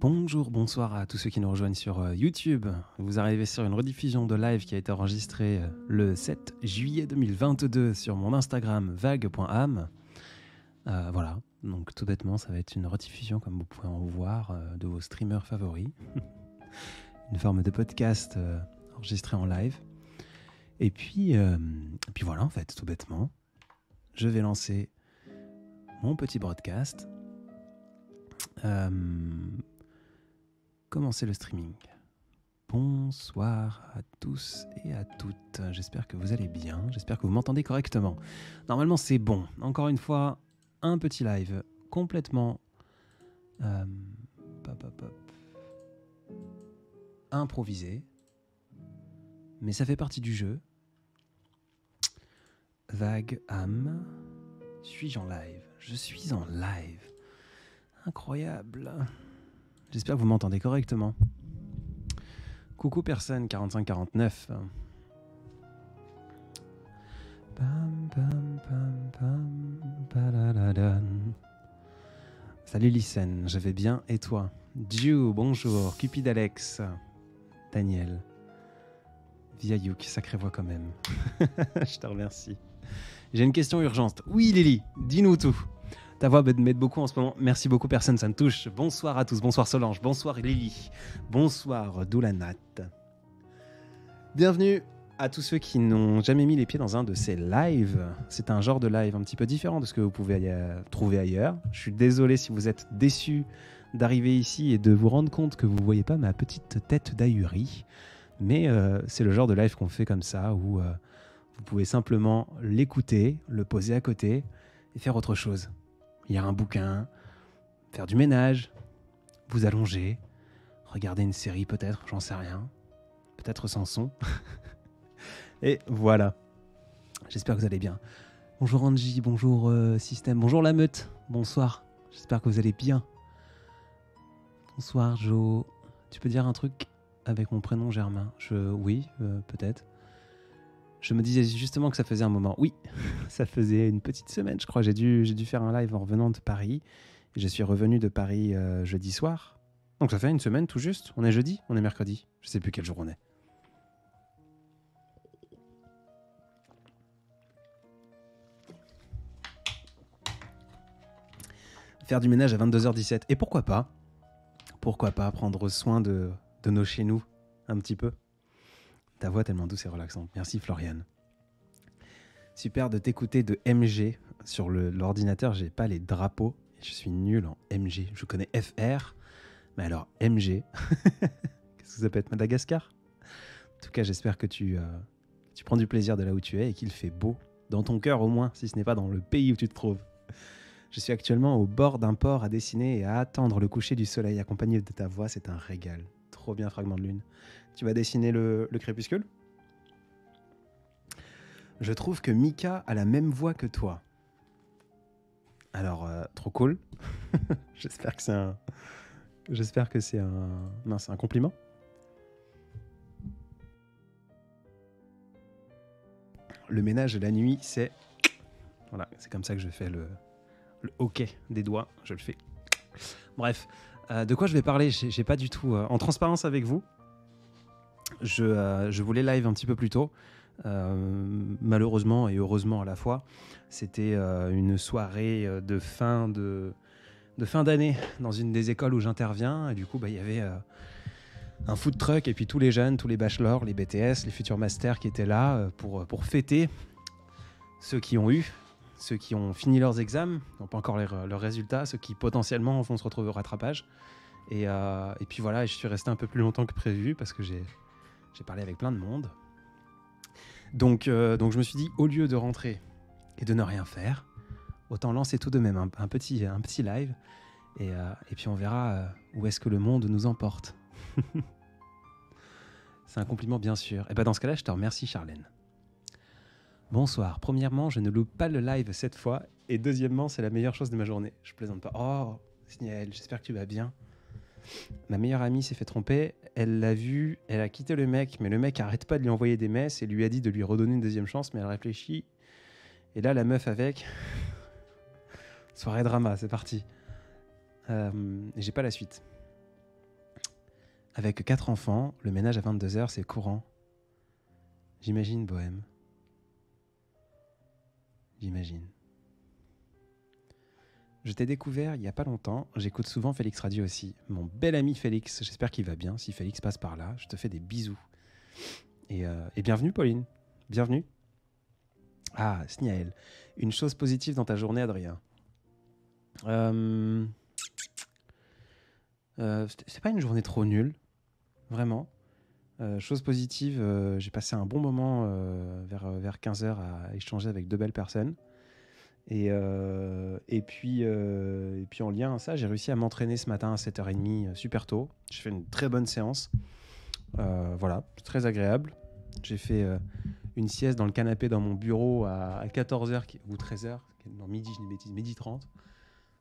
Bonjour, bonsoir à tous ceux qui nous rejoignent sur YouTube. Vous arrivez sur une rediffusion de live qui a été enregistrée le 7 juillet 2022 sur mon Instagram vague.am. Voilà, donc tout bêtement, ça va être une rediffusion, comme vous pouvez en voir, de vos streamers favoris. Une forme de podcast enregistré en live. Et puis voilà, en fait, tout bêtement, je vais lancer mon petit broadcast. Commencer le streaming. Bonsoir à tous et à toutes. J'espère que vous allez bien. J'espère que vous m'entendez correctement. Normalement, c'est bon. Encore une fois, un petit live complètement improvisé. Mais ça fait partie du jeu. Vague âme. Suis-je en live ? Je suis en live. Incroyable. J'espère que vous m'entendez correctement. Coucou personne 4549. Pam, pam, pam, pam, padadadan. Salut Lycène, je vais bien et toi ? Dieu, bonjour. Cupid Alex. Daniel. Viayouk, sacrée voix quand même. Je te remercie. J'ai une question urgente. Oui Lily, dis-nous tout. Ta voix m'aide beaucoup en ce moment. Merci beaucoup, personne, ça me touche. Bonsoir à tous. Bonsoir Solange. Bonsoir Lily. Bonsoir Doulanat. Bienvenue à tous ceux qui n'ont jamais mis les pieds dans un de ces lives. C'est un genre de live un petit peu différent de ce que vous pouvez trouver ailleurs. Je suis désolé si vous êtes déçus d'arriver ici et de vous rendre compte que vous ne voyez pas ma petite tête d'ahuri. Mais c'est le genre de live qu'on fait comme ça où vous pouvez simplement l'écouter, le poser à côté et faire autre chose. Lire un bouquin, faire du ménage, vous allonger, regarder une série peut-être, j'en sais rien. Peut-être sans son. Et voilà. J'espère que vous allez bien. Bonjour Angie, bonjour Système, bonjour la meute, bonsoir. J'espère que vous allez bien. Bonsoir Jo. Tu peux dire un truc avec mon prénom Germain ? Oui, peut-être. Je me disais justement que ça faisait un moment. Oui, ça faisait une petite semaine, je crois. J'ai dû faire un live en revenant de Paris. Et je suis revenu de Paris jeudi soir. Donc ça fait une semaine tout juste. On est jeudi ? On est mercredi ? Je sais plus quel jour on est. Faire du ménage à 22h17. Et pourquoi pas prendre soin de nos chez nous un petit peu. Ta voix tellement douce et relaxante. Merci Floriane. Super de t'écouter de MG. Sur l'ordinateur, j'ai pas les drapeaux. Je suis nul en MG. Je connais FR, mais alors MG. Qu'est-ce que ça peut être, Madagascar ? En tout cas, j'espère que tu prends du plaisir de là où tu es et qu'il fait beau. Dans ton cœur au moins, si ce n'est pas dans le pays où tu te trouves. Je suis actuellement au bord d'un port à dessiner et à attendre le coucher du soleil accompagné de ta voix. C'est un régal. Trop bien, fragment de lune. Tu vas dessiner le crépuscule ? Je trouve que Mika a la même voix que toi. Alors, trop cool. J'espère que c'est un compliment. Le ménage la nuit, c'est... Voilà, c'est comme ça que je fais le hockey des doigts. Je le fais. Bref, de quoi je vais parler ? J'ai pas du tout... en transparence avec vous, je voulais live un petit peu plus tôt. Malheureusement et heureusement à la fois, c'était une soirée de fin d'année dans une des écoles où j'interviens. Et du coup, il y avait un food truck et puis tous les jeunes, tous les bachelors, les BTS, les futurs masters qui étaient là pour fêter ceux qui ont eu, ceux qui ont fini leurs examens, n'ont pas encore leurs résultats, ceux qui potentiellement vont se retrouver au rattrapage. Et puis voilà, je suis resté un peu plus longtemps que prévu parce que j'ai parlé avec plein de monde. Donc je me suis dit, au lieu de rentrer et de ne rien faire, autant lancer tout de même un petit live et puis on verra où est-ce que le monde nous emporte. C'est un compliment bien sûr. Et dans ce cas-là, je te remercie Charlène. Bonsoir. Premièrement, je ne loupe pas le live cette fois et deuxièmement, c'est la meilleure chose de ma journée. Je plaisante pas. Oh, Sniel, j'espère que tu vas bien. Ma meilleure amie s'est fait tromper, elle l'a vu, elle a quitté le mec, mais le mec arrête pas de lui envoyer des messes et lui a dit de lui redonner une deuxième chance, mais elle réfléchit. Et là, la meuf avec... Soirée drama, c'est parti. J'ai pas la suite. avec 4 enfants, le ménage à 22h, c'est courant. J'imagine, Bohème. J'imagine. Je t'ai découvert il n'y a pas longtemps. J'écoute souvent Félix Radio aussi. Mon bel ami Félix, j'espère qu'il va bien. Si Félix passe par là, je te fais des bisous. Et bienvenue, Pauline. Bienvenue. Ah, Sniael. Une chose positive dans ta journée, Adrien. C'est pas une journée trop nulle. Vraiment. Chose positive, j'ai passé un bon moment vers 15h à échanger avec 2 belles personnes. Et puis en lien à ça, j'ai réussi à m'entraîner ce matin à 7h30 super tôt. J'ai fait une très bonne séance. Voilà, très agréable. J'ai fait une sieste dans le canapé dans mon bureau à 14h ou 13h, non, midi, je dis bêtise, midi 30.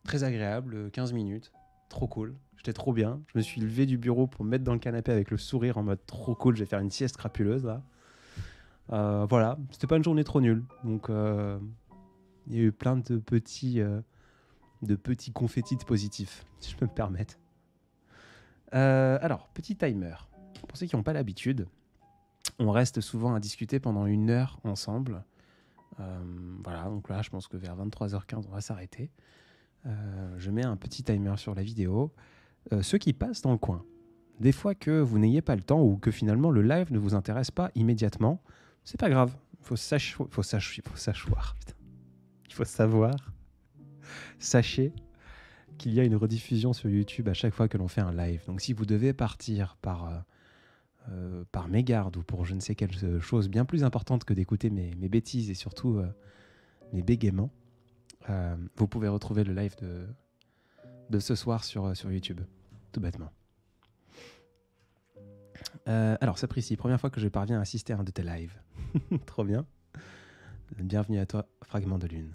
Très agréable, 15 minutes. Trop cool. J'étais trop bien. Je me suis levé du bureau pour me mettre dans le canapé avec le sourire en mode trop cool. Je vais faire une sieste crapuleuse là. Voilà, c'était pas une journée trop nulle. Donc il y a eu plein de petits confettis positifs, si je peux me permettre. Alors, petit timer. Pour ceux qui n'ont pas l'habitude, on reste souvent à discuter pendant 1 heure ensemble. Voilà, donc là, je pense que vers 23h15, on va s'arrêter. Je mets un petit timer sur la vidéo. Ceux qui passent dans le coin, des fois que vous n'ayez pas le temps ou que finalement le live ne vous intéresse pas immédiatement, c'est pas grave. Il faut savoir. Sachez qu'il y a une rediffusion sur YouTube à chaque fois que l'on fait un live. Donc si vous devez partir par mégarde ou pour je ne sais quelle chose bien plus importante que d'écouter mes bêtises et surtout mes bégaiements, vous pouvez retrouver le live de ce soir sur YouTube, tout bêtement. Alors, Sapristi, première fois que je parviens à assister à un de tes lives. Trop bien. Bienvenue à toi, Fragment de Lune.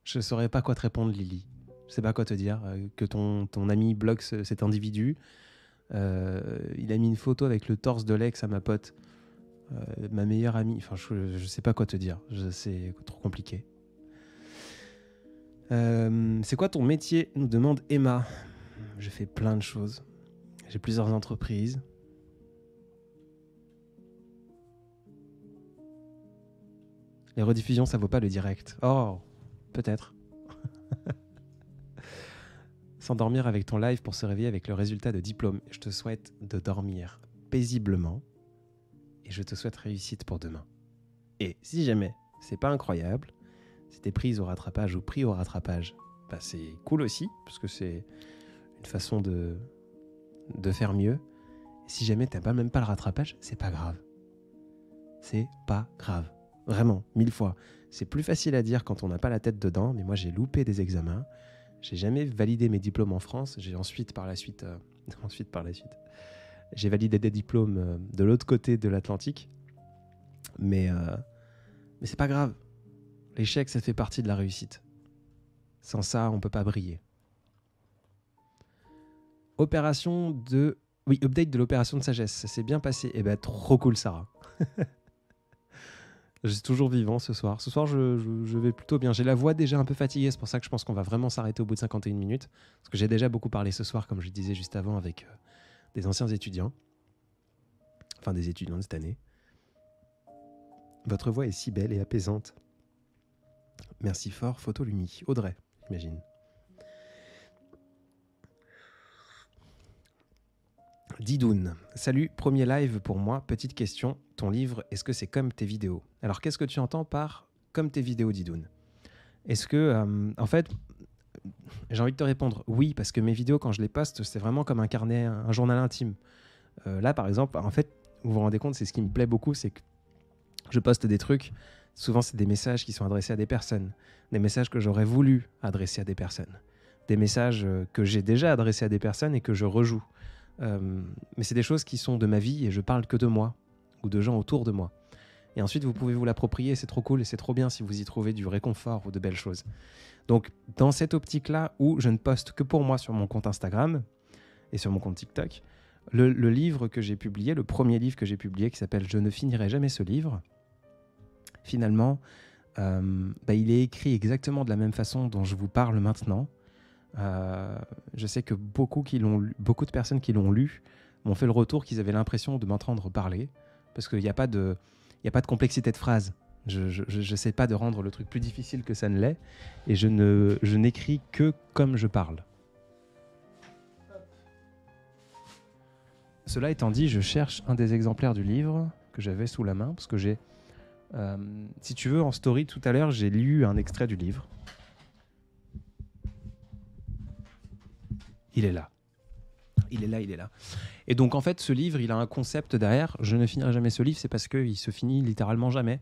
Je saurais pas quoi te répondre, Lily. Je sais pas quoi te dire. Que ton ami bloque cet individu. Il a mis une photo avec le torse de l'ex à ma pote. Ma meilleure amie. Enfin, je sais pas quoi te dire. C'est trop compliqué. C'est quoi ton métier, nous demande Emma. Je fais plein de choses. J'ai plusieurs entreprises. Les rediffusions, ça vaut pas le direct. Oh, peut-être. S'endormir avec ton live pour se réveiller avec le résultat de diplôme. Je te souhaite de dormir paisiblement et je te souhaite réussite pour demain. Et si jamais c'est pas incroyable, si t'es prise au rattrapage ou pris au rattrapage, bah c'est cool aussi, parce que c'est une façon de faire mieux. Et si jamais t'as même pas le rattrapage, c'est pas grave. C'est pas grave. Vraiment, 1000 fois. C'est plus facile à dire quand on n'a pas la tête dedans, mais moi j'ai loupé des examens. J'ai jamais validé mes diplômes en France. J'ai ensuite par la suite, j'ai validé des diplômes de l'autre côté de l'Atlantique. Mais c'est pas grave. L'échec, ça fait partie de la réussite. Sans ça, on peut pas briller. Update de l'opération de sagesse. Ça s'est bien passé. Eh ben, trop cool, Sarah. Je suis toujours vivant ce soir. Ce soir, je vais plutôt bien. J'ai la voix déjà un peu fatiguée. C'est pour ça que je pense qu'on va vraiment s'arrêter au bout de 51 minutes. Parce que j'ai déjà beaucoup parlé ce soir, comme je le disais juste avant, avec des anciens étudiants. Enfin, des étudiants de cette année. Votre voix est si belle et apaisante. Merci fort, Photolumi. Audrey, j'imagine. Didoun, salut, premier live pour moi. Petite question, ton livre, est-ce que c'est comme tes vidéos? Alors, qu'est-ce que tu entends par comme tes vidéos, Didoun? Est-ce que, en fait, j'ai envie de te répondre oui, parce que mes vidéos, quand je les poste, c'est vraiment comme un carnet, un journal intime. Là, par exemple, en fait, vous vous rendez compte, c'est ce qui me plaît beaucoup, c'est que je poste des trucs, souvent c'est des messages qui sont adressés à des personnes, des messages que j'aurais voulu adresser à des personnes, des messages que j'ai déjà adressés à des personnes et que je rejoue. Mais c'est des choses qui sont de ma vie et je parle que de moi ou de gens autour de moi. Et ensuite, vous pouvez vous l'approprier, c'est trop cool et c'est trop bien si vous y trouvez du réconfort ou de belles choses. Donc, dans cette optique-là où je ne poste que pour moi sur mon compte Instagram et sur mon compte TikTok, le livre que j'ai publié, le premier livre que j'ai publié qui s'appelle « Je ne finirai jamais ce livre », finalement, il est écrit exactement de la même façon dont je vous parle maintenant. Je sais que beaucoup de personnes qui l'ont lu m'ont fait le retour qu'ils avaient l'impression de m'entendre parler, parce qu'il n'y a pas de complexité de phrase. Je sais pas de rendre le truc plus difficile que ça ne l'est, et je n'écris que comme je parle. Cela étant dit, je cherche un des exemplaires du livre que j'avais sous la main, parce que j'ai, si tu veux, en story tout à l'heure, j'ai lu un extrait du livre. Il est là. Il est là. Et donc, en fait, ce livre, il a un concept derrière. Je ne finirai jamais ce livre, c'est parce qu'il se finit littéralement jamais.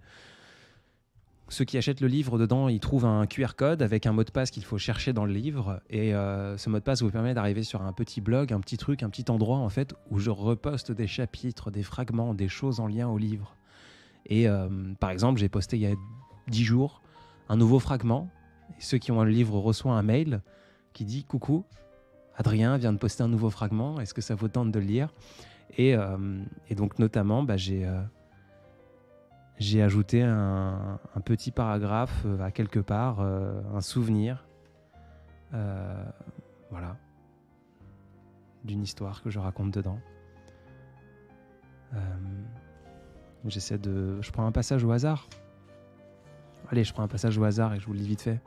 Ceux qui achètent le livre, dedans, ils trouvent un QR code avec un mot de passe qu'il faut chercher dans le livre. Et ce mot de passe vous permet d'arriver sur un petit blog, un petit truc, un petit endroit, en fait, où je reposte des chapitres, des fragments, des choses en lien au livre. Et par exemple, j'ai posté il y a 10 jours un nouveau fragment. Et ceux qui ont le livre reçoivent un mail qui dit « Coucou, Adrien vient de poster un nouveau fragment, est-ce que ça vous tente de le lire ?» et donc notamment, j'ai ajouté un petit paragraphe à quelque part, un souvenir, voilà, d'une histoire que je raconte dedans. Je prends un passage au hasard. Allez, je prends un passage au hasard et je vous le lis vite fait.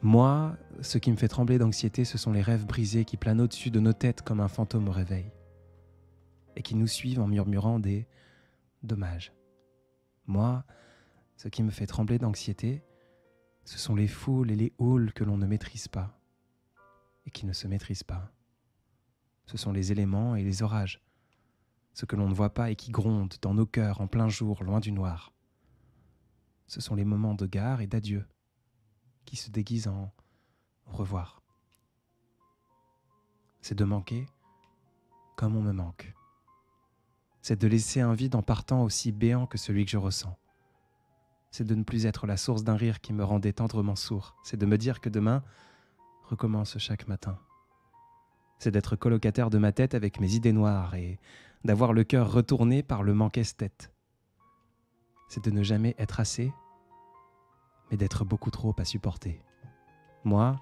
Moi, ce qui me fait trembler d'anxiété, ce sont les rêves brisés qui planent au-dessus de nos têtes comme un fantôme au réveil et qui nous suivent en murmurant des dommages. Moi, ce qui me fait trembler d'anxiété, ce sont les foules et les houles que l'on ne maîtrise pas et qui ne se maîtrisent pas. Ce sont les éléments et les orages, ce que l'on ne voit pas et qui grondent dans nos cœurs en plein jour, loin du noir. Ce sont les moments de gare et d'adieu qui se déguisent en au revoir. C'est de manquer comme on me manque. C'est de laisser un vide en partant aussi béant que celui que je ressens. C'est de ne plus être la source d'un rire qui me rendait tendrement sourd. C'est de me dire que demain recommence chaque matin. C'est d'être colocataire de ma tête avec mes idées noires et d'avoir le cœur retourné par le manque esthète. C'est de ne jamais être assez, mais d'être beaucoup trop à supporter. Moi,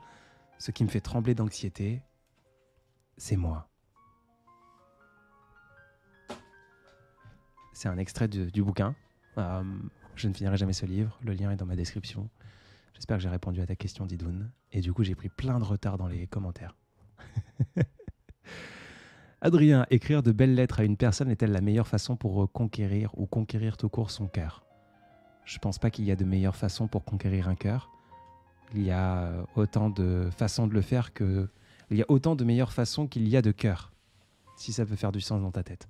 ce qui me fait trembler d'anxiété, c'est moi. C'est un extrait du bouquin. Je ne finirai jamais ce livre. Le lien est dans ma description. J'espère que j'ai répondu à ta question, Didoun. Et du coup, j'ai pris plein de retard dans les commentaires. Adrien, écrire de belles lettres à une personne est-elle la meilleure façon pour conquérir ou conquérir tout court son cœur ? Je pense pas qu'il y a de meilleure façon pour conquérir un cœur. Il y a autant de façons de le faire que... Il y a autant de meilleures façons qu'il y a de cœurs, si ça peut faire du sens dans ta tête.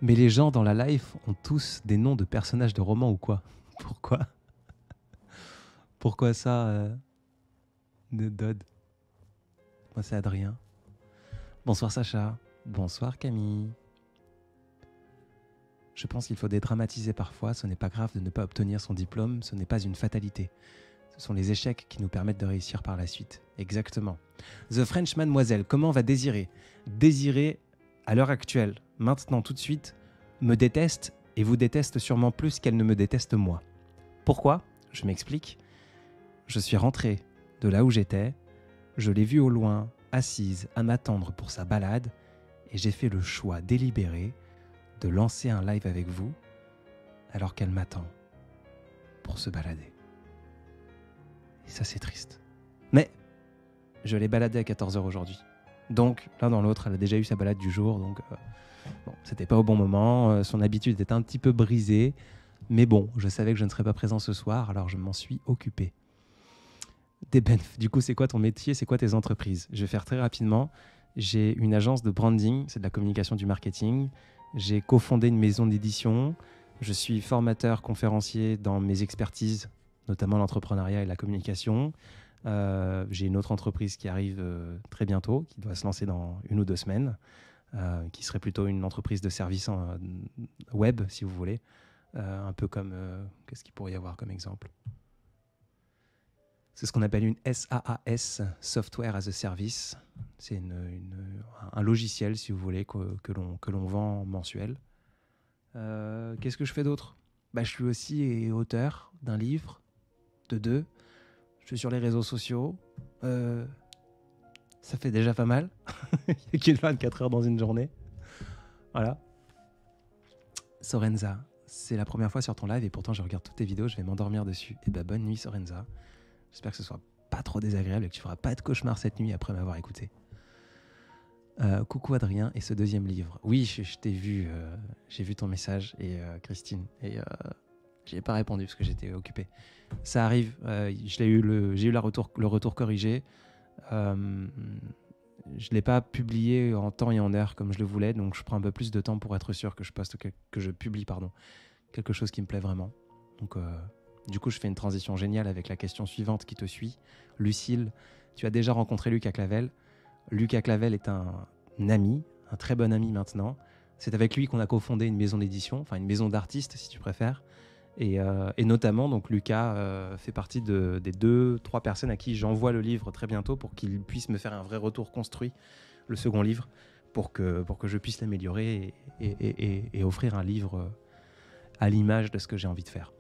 Mais les gens dans la life ont tous des noms de personnages de romans ou quoi ? Pourquoi ? Pourquoi ça de Dodd ? Moi c'est Adrien. Bonsoir Sacha. Bonsoir Camille. Je pense qu'il faut dédramatiser parfois, ce n'est pas grave de ne pas obtenir son diplôme, ce n'est pas une fatalité. Ce sont les échecs qui nous permettent de réussir par la suite. Exactement. The French Mademoiselle, comment va Désiré ? Désiré, à l'heure actuelle, maintenant tout de suite, me déteste et vous déteste sûrement plus qu'elle ne me déteste moi. Pourquoi ? Je m'explique. Je suis rentré de là où j'étais, je l'ai vue au loin, assise à m'attendre pour sa balade, et j'ai fait le choix délibéré de lancer un live avec vous alors qu'elle m'attend pour se balader. Et ça, c'est triste. Mais je l'ai baladée à 14h aujourd'hui. Donc, l'un dans l'autre, elle a déjà eu sa balade du jour. Donc, bon, c'était pas au bon moment. Son habitude était un petit peu brisée. Mais bon, je savais que je ne serais pas présent ce soir, alors je m'en suis occupé. Benf, du coup, c'est quoi ton métier ? C'est quoi tes entreprises ? Je vais faire très rapidement. J'ai une agence de branding, c'est de la communication, du marketing. J'ai cofondé une maison d'édition. Je suis formateur, conférencier dans mes expertises, notamment l'entrepreneuriat et la communication. J'ai une autre entreprise qui arrive très bientôt, qui doit se lancer dans 1 ou 2 semaines, qui serait plutôt une entreprise de service web, si vous voulez. Un peu comme... qu'est-ce qu'il pourrait y avoir comme exemple ? C'est ce qu'on appelle une SaaS, Software as a Service. C'est un logiciel, si vous voulez, que l'on vend mensuel. Qu'est-ce que je fais d'autre ? je suis aussi auteur d'un livre, de 2. Je suis sur les réseaux sociaux. Ça fait déjà pas mal. Il n'y a qu'une 24 heures dans une journée. Voilà. Sorenza, c'est la première fois sur ton live et pourtant je regarde toutes tes vidéos, je vais m'endormir dessus. Et bonne nuit Sorenza. J'espère que ce soit pas trop désagréable et que tu feras pas de cauchemar cette nuit après m'avoir écouté. Coucou Adrien et ce deuxième livre. Oui, je t'ai vu, j'ai vu ton message et Christine et j'ai pas répondu parce que j'étais occupé. Ça arrive, j'ai eu le retour corrigé. Je l'ai pas publié en temps et en heure comme je le voulais, donc je prends un peu plus de temps pour être sûr que je publie quelque chose qui me plaît vraiment. Donc du coup, je fais une transition géniale avec la question suivante qui te suit. Lucille, tu as déjà rencontré Lucas Clavel. Lucas Clavel est un ami, un très bon ami maintenant. C'est avec lui qu'on a cofondé une maison d'édition, enfin une maison d'artistes si tu préfères. Et notamment, donc Lucas fait partie des 2-3 personnes à qui j'envoie le livre très bientôt pour qu'il puisse me faire un vrai retour construit, le second livre, pour que je puisse l'améliorer et offrir un livre à l'image de ce que j'ai envie de faire.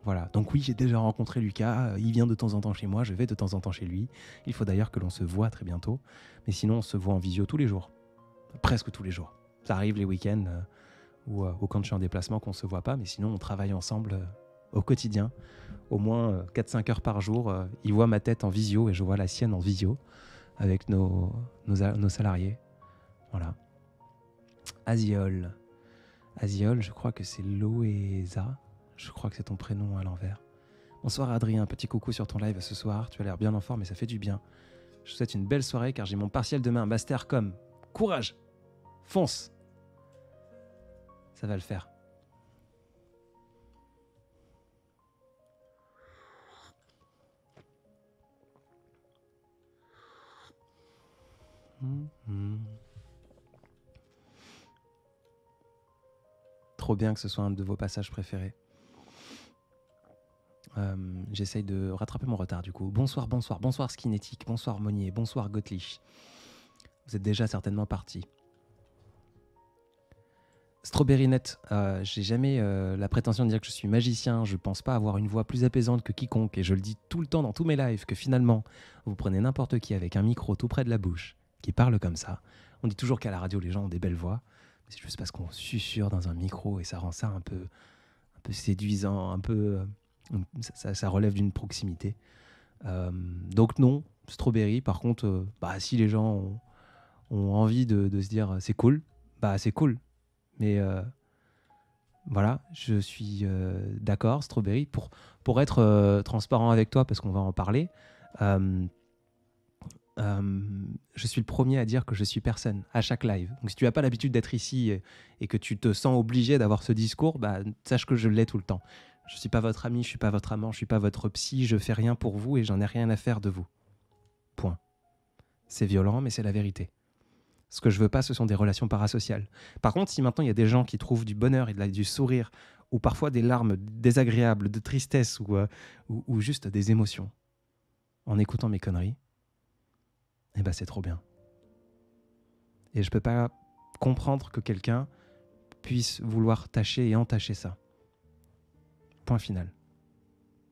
Voilà, donc oui, j'ai déjà rencontré Lucas, il vient de temps en temps chez moi, je vais de temps en temps chez lui. Il faut d'ailleurs que l'on se voit très bientôt, mais sinon on se voit en visio tous les jours, presque tous les jours. Ça arrive les week-ends ou quand je suis en déplacement qu'on ne se voit pas, mais sinon on travaille ensemble au quotidien, au moins 4-5 heures par jour. Il voit ma tête en visio et je vois la sienne en visio avec nos salariés. Voilà. Aziol, je crois que c'est Loéza. Je crois que c'est ton prénom à l'envers. Bonsoir Adrien, petit coucou sur ton live ce soir. Tu as l'air bien en forme et ça fait du bien. Je te souhaite une belle soirée car j'ai mon partiel demain, master com. Courage, fonce. Ça va le faire. Trop bien que ce soit un de vos passages préférés. J'essaye de rattraper mon retard du coup. Bonsoir Skinetic, bonsoir Monnier, bonsoir Gottlich. Vous êtes déjà certainement partis. Strawberry.net, j'ai jamais la prétention de dire que je suis magicien, je pense pas avoir une voix plus apaisante que quiconque et je le dis tout le temps dans tous mes lives que finalement, vous prenez n'importe qui avec un micro tout près de la bouche qui parle comme ça. On dit toujours qu'à la radio les gens ont des belles voix, mais c'est juste parce qu'on susurre dans un micro et ça rend ça un peu séduisant, un peu ça relève d'une proximité. Donc non, Strawberry. Par contre, si les gens ont envie de se dire c'est cool, c'est cool. Mais voilà, je suis d'accord, Strawberry. Pour être transparent avec toi, parce qu'on va en parler, je suis le premier à dire que je suis personne à chaque live. Donc si tu n'as pas l'habitude d'être ici et que tu te sens obligé d'avoir ce discours, sache que je l'ai tout le temps. Je ne suis pas votre ami, je ne suis pas votre amant, je ne suis pas votre psy, je ne fais rien pour vous et j'en ai rien à faire de vous. Point. C'est violent, mais c'est la vérité. Ce que je veux pas, ce sont des relations parasociales. Par contre, si maintenant il y a des gens qui trouvent du bonheur et du sourire, ou parfois des larmes désagréables, de tristesse, ou juste des émotions, en écoutant mes conneries, c'est trop bien. Et je peux pas comprendre que quelqu'un puisse vouloir tâcher et entacher ça. Point final.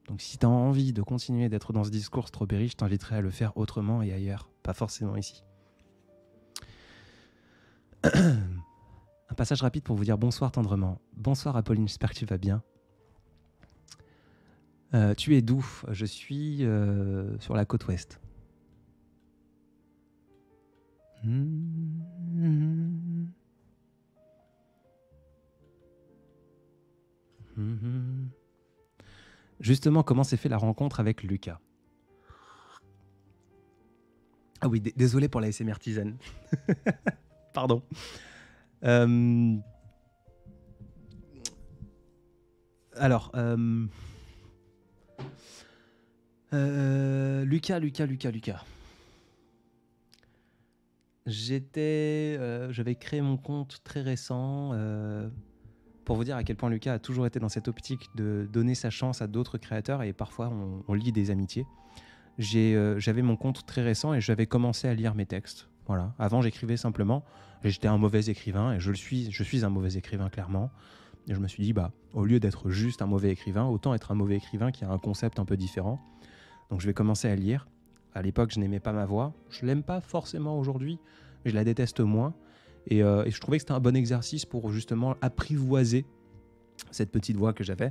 Donc si tu as envie de continuer d'être dans ce discours Strawberry, je t'inviterai à le faire autrement et ailleurs, pas forcément ici. Un passage rapide pour vous dire bonsoir tendrement. Bonsoir Apolline, j'espère que tu vas bien. Tu es d'où ? Je suis sur la côte ouest. Justement, comment s'est fait la rencontre avec Lucas ? Ah oui, désolé pour la SMR tisane. Pardon. Alors, Lucas. J'avais créé mon compte très récent pour vous dire à quel point Lucas a toujours été dans cette optique de donner sa chance à d'autres créateurs et parfois on lie des amitiés. J'avais mon compte très récent et j'avais commencé à lire mes textes. Voilà. Avant, j'écrivais simplement. J'étais un mauvais écrivain et je suis un mauvais écrivain clairement. Et je me suis dit, au lieu d'être juste un mauvais écrivain, autant être un mauvais écrivain qui a un concept un peu différent. Donc je vais commencer à lire. À l'époque, je n'aimais pas ma voix. Je l'aime pas forcément aujourd'hui, mais je la déteste moins. Et je trouvais que c'était un bon exercice pour justement apprivoiser cette petite voix que j'avais.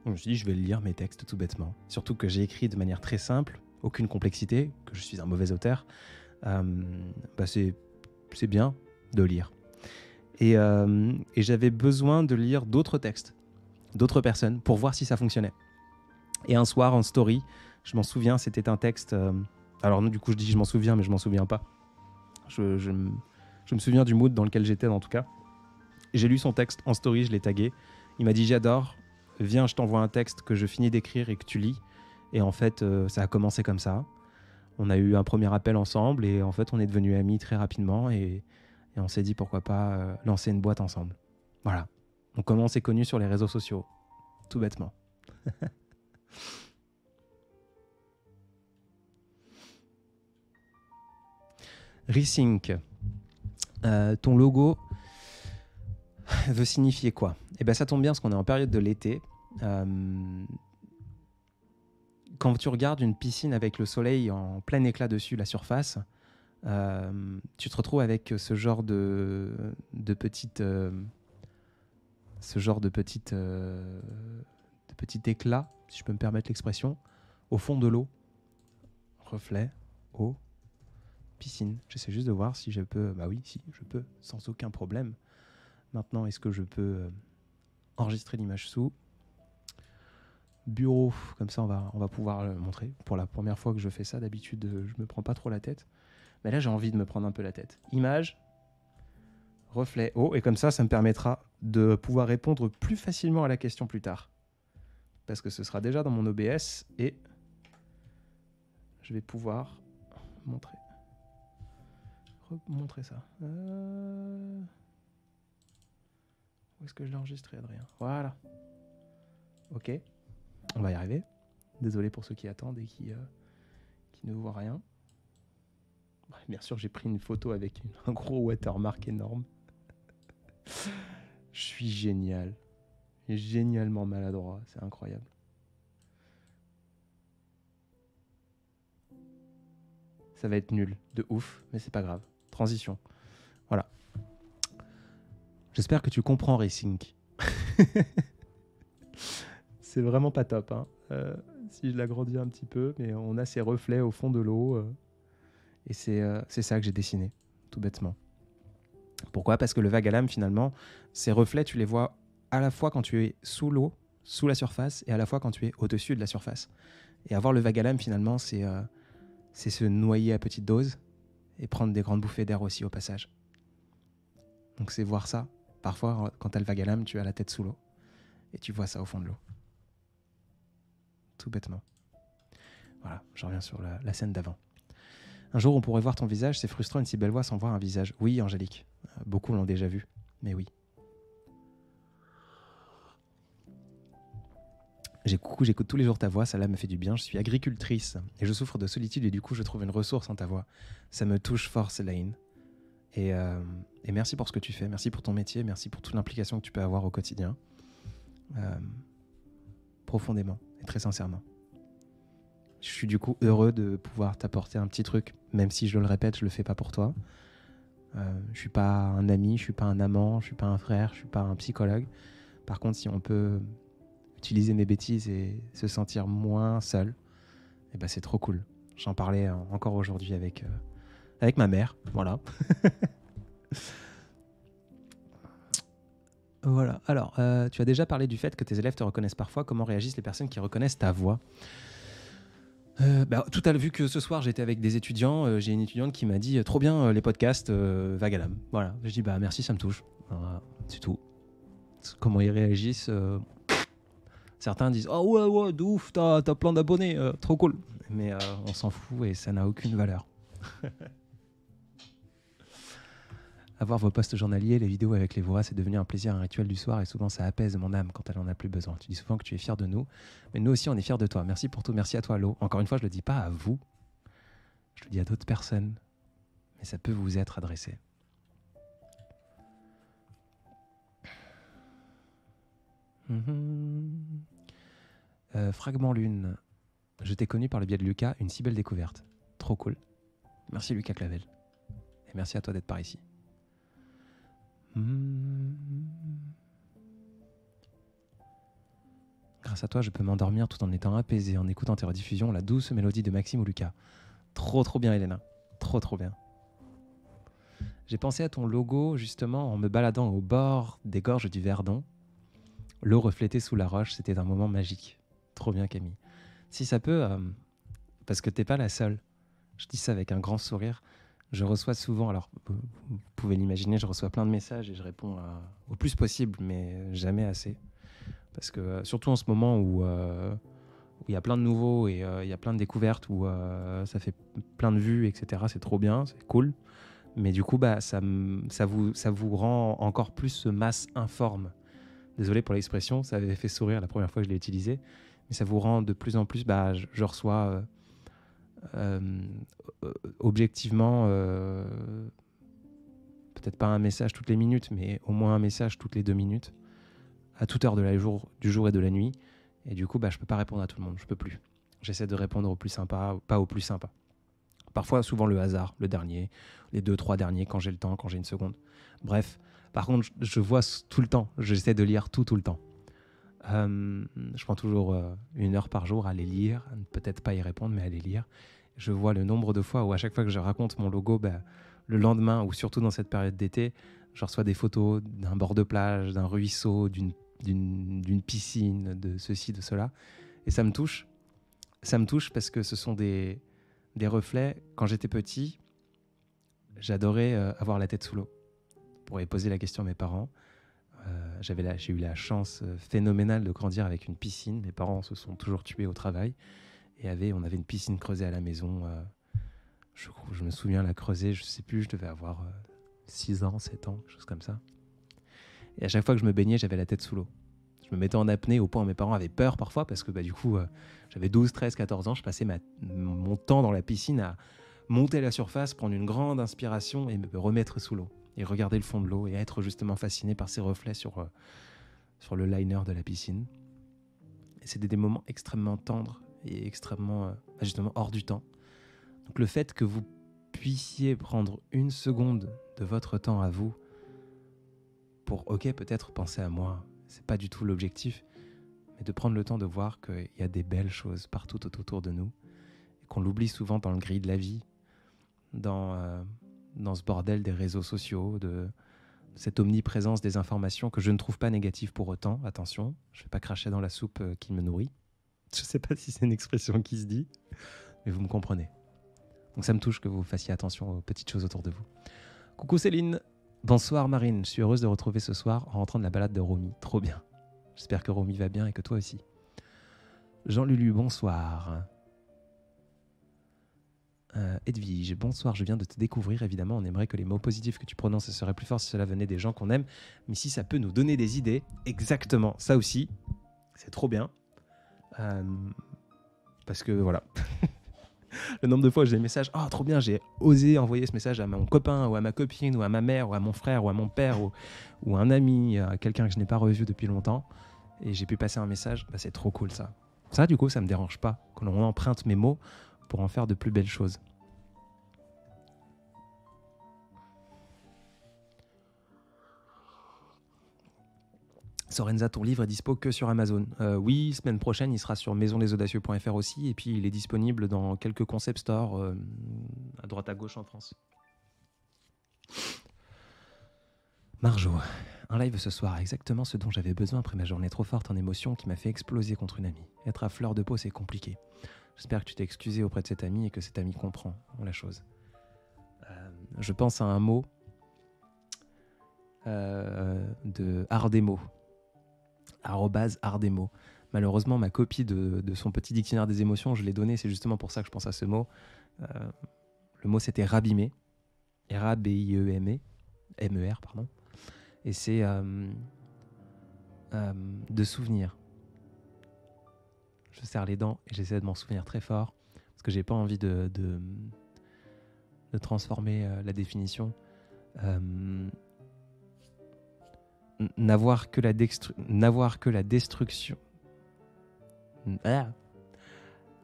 Donc je me suis dit, je vais lire mes textes tout bêtement. Surtout que j'ai écrit de manière très simple, aucune complexité, que je suis un mauvais auteur. C'est bien de lire. Et j'avais besoin de lire d'autres textes, d'autres personnes, pour voir si ça fonctionnait. Et un soir, en story, je m'en souviens, c'était un texte... alors du coup, je dis je m'en souviens, mais je m'en souviens pas. Je me souviens du mood dans lequel j'étais, en tout cas. J'ai lu son texte en story, je l'ai tagué. Il m'a dit, j'adore, viens, je t'envoie un texte que je finis d'écrire et que tu lis. Et en fait, ça a commencé comme ça. On a eu un premier appel ensemble et en fait, on est devenus amis très rapidement et on s'est dit pourquoi pas lancer une boîte ensemble. Voilà. Donc comment on s'est connus sur les réseaux sociaux, tout bêtement. Resync. Ton logo veut signifier quoi? Eh bien, ça tombe bien parce qu'on est en période de l'été. Quand tu regardes une piscine avec le soleil en plein éclat dessus, la surface, tu te retrouves avec ce genre de petite éclat, si je peux me permettre l'expression, au fond de l'eau. Reflet, eau, piscine. J'essaie juste de voir si je peux... Bah oui, si, je peux, sans aucun problème. Maintenant, est-ce que je peux enregistrer l'image sous bureau, comme ça on va pouvoir le montrer. Pour la première fois que je fais ça, d'habitude, je me prends pas trop la tête. Mais là, j'ai envie de me prendre un peu la tête. Image, reflet, eau, et comme ça me permettra de pouvoir répondre plus facilement à la question plus tard. Parce que ce sera déjà dans mon OBS et je vais pouvoir montrer ça. Où est-ce que je l'ai enregistré, Adrien? Voilà. Ok, on va y arriver. Désolé pour ceux qui attendent et qui ne voient rien. Bien sûr, j'ai pris une photo avec un gros watermark énorme. Je suis génial. Génialement maladroit, c'est incroyable. Ça va être nul, de ouf, mais c'est pas grave. Transition. Voilà. J'espère que tu comprends Resync. C'est vraiment pas top, hein. Si je l'agrandis un petit peu, mais on a ces reflets au fond de l'eau. Et c'est ça que j'ai dessiné, tout bêtement. Pourquoi? Parce que le vague à l'âme, finalement, ces reflets, tu les vois à la fois quand tu es sous l'eau, sous la surface, et à la fois quand tu es au-dessus de la surface. Et avoir le vague à l'âme, finalement, c'est se noyer à petite dose et prendre des grandes bouffées d'air aussi au passage. Donc c'est voir ça. Parfois, quand tu as le vague à l'âme, tu as la tête sous l'eau. Et tu vois ça au fond de l'eau. Tout bêtement. Voilà, je reviens sur la scène d'avant. Un jour, on pourrait voir ton visage. C'est frustrant, une si belle voix sans voir un visage. Oui, Angélique. Beaucoup l'ont déjà vu. Mais oui. J'écoute tous les jours ta voix. Ça là me fait du bien. Je suis agricultrice et je souffre de solitude et du coup, je trouve une ressource en ta voix. Ça me touche fort, Céline. Et merci pour ce que tu fais. Merci pour ton métier. Merci pour toute l'implication que tu peux avoir au quotidien. Profondément et très sincèrement. Je suis du coup heureux de pouvoir t'apporter un petit truc, même si je le répète, je le fais pas pour toi. Je suis pas un ami, je suis pas un amant, je suis pas un frère, je suis pas un psychologue. Par contre, si on peut utiliser mes bêtises et se sentir moins seul, eh ben c'est trop cool. J'en parlais encore aujourd'hui avec ma mère, voilà. Voilà. Alors, tu as déjà parlé du fait que tes élèves te reconnaissent parfois. Comment réagissent les personnes qui reconnaissent ta voix? Tout à l'heure, vu que ce soir j'étais avec des étudiants, j'ai une étudiante qui m'a dit trop bien les podcasts vague à l'âme. Voilà, je dis merci, ça me touche. Voilà, c'est tout. Comment ils réagissent certains disent ouais de ouf, t'as plein d'abonnés, trop cool. Mais on s'en fout et ça n'a aucune valeur. Avoir vos posts journaliers, les vidéos avec les voix, c'est devenu un plaisir, un rituel du soir et souvent ça apaise mon âme quand elle en a plus besoin. Tu dis souvent que tu es fier de nous, mais nous aussi on est fiers de toi. Merci pour tout, merci à toi Lo. Encore une fois, je ne le dis pas à vous, je le dis à d'autres personnes, mais ça peut vous être adressé. Fragment Lune. Je t'ai connu par le biais de Lucas, une si belle découverte. Trop cool. Merci Lucas Clavel. Et merci à toi d'être par ici. Grâce à toi, je peux m'endormir tout en étant apaisé, en écoutant tes rediffusions, la douce mélodie de Maxime ou Lucas. Trop bien, Elena. Trop bien. J'ai pensé à ton logo, justement, en me baladant au bord des gorges du Verdon. L'eau reflétée sous la roche, c'était un moment magique. Trop bien, Camille. Si ça peut, parce que t'es pas la seule. Je dis ça avec un grand sourire. Je reçois souvent, alors vous pouvez l'imaginer, je reçois plein de messages et je réponds au plus possible, mais jamais assez. Parce que surtout en ce moment où il y a plein de nouveaux et il y a plein de découvertes, où ça fait plein de vues, etc. C'est trop bien, c'est cool. Mais du coup, ça vous rend encore plus masse informe. Désolé pour l'expression, ça avait fait sourire la première fois que je l'ai utilisé. Mais ça vous rend de plus en plus, je reçois objectivement, peut-être pas un message toutes les minutes, mais au moins un message toutes les 2 minutes, à toute heure du jour et de la nuit. Et du coup, je peux pas répondre à tout le monde, je peux plus. J'essaie de répondre au plus sympa, pas au plus sympa. Parfois, souvent le hasard, le dernier, les 2-3 derniers, quand j'ai le temps, quand j'ai une seconde. Bref, par contre, je vois tout le temps, j'essaie de lire tout le temps. Je prends toujours 1 heure par jour à les lire, peut-être pas y répondre, mais à les lire. Je vois le nombre de fois où à chaque fois que je raconte mon logo, le lendemain, ou surtout dans cette période d'été, je reçois des photos d'un bord de plage, d'un ruisseau, d'une piscine, de ceci, de cela. Et ça me touche. Ça me touche parce que ce sont des reflets. Quand j'étais petit, j'adorais avoir la tête sous l'eau. Pour poser la question à mes parents, j'ai eu la chance phénoménale de grandir avec une piscine. Mes parents se sont toujours tués au travail et on avait une piscine creusée à la maison. Je me souviens la creuser, je sais plus, je devais avoir 6 ans, 7 ans, quelque chose comme ça. Et à chaque fois que je me baignais, j'avais la tête sous l'eau. Je me mettais en apnée au point où mes parents avaient peur parfois parce que du coup, j'avais 12, 13, 14 ans. Je passais mon temps dans la piscine à monter à la surface, prendre une grande inspiration et me remettre sous l'eau. Et regarder le fond de l'eau et être justement fasciné par ces reflets sur le liner de la piscine. Et c'était des moments extrêmement tendres et extrêmement, justement, hors du temps. Donc le fait que vous puissiez prendre 1 seconde de votre temps à vous pour, peut-être penser à moi, c'est pas du tout l'objectif, mais de prendre le temps de voir qu'il y a des belles choses partout autour de nous et qu'on l'oublie souvent dans le gris de la vie, dans ce bordel des réseaux sociaux, de cette omniprésence des informations que je ne trouve pas négative pour autant. Attention, je ne vais pas cracher dans la soupe qui me nourrit. Je ne sais pas si c'est une expression qui se dit, mais vous me comprenez. Donc ça me touche que vous fassiez attention aux petites choses autour de vous. Coucou Céline. Bonsoir Marine, je suis heureuse de retrouver ce soir en rentrant de la balade de Romy. Trop bien. J'espère que Romy va bien et que toi aussi. Jean-Lulu, bonsoir. Edwige, bonsoir, je viens de te découvrir. Évidemment, on aimerait que les mots positifs que tu prononces seraient plus forts si cela venait des gens qu'on aime. Mais si ça peut nous donner des idées, exactement, ça aussi, c'est trop bien. Parce que voilà... Le nombre de fois où j'ai des messages, oh trop bien, j'ai osé envoyer ce message à mon copain ou à ma copine ou à ma mère ou à mon frère ou à mon père ou à un ami, à quelqu'un que je n'ai pas revu depuis longtemps et j'ai pu passer un message, c'est trop cool ça. Ça du coup ça me dérange pas, que l'on emprunte mes mots pour en faire de plus belles choses. Sorenza, ton livre est dispo que sur Amazon. Oui, semaine prochaine, il sera sur maisonlesaudacieux.fr aussi. Et puis, il est disponible dans quelques concept stores à droite à gauche en France. Marjo, un live ce soir, exactement ce dont j'avais besoin après ma journée trop forte en émotions qui m'a fait exploser contre une amie. Être à fleur de peau, c'est compliqué. J'espère que tu t'es excusé auprès de cette amie et que cette amie comprend la chose. Je pense à un mot de Ardemo. @Ardemo. Malheureusement, ma copie de son petit dictionnaire des émotions, je l'ai donné, c'est justement pour ça que je pense à ce mot. Le mot, c'était rabimé. R-A-B-I-E-M-E-R, pardon. Et c'est de souvenir. Je serre les dents et j'essaie de m'en souvenir très fort parce que j'ai pas envie de transformer la définition. n'avoir que la destruction.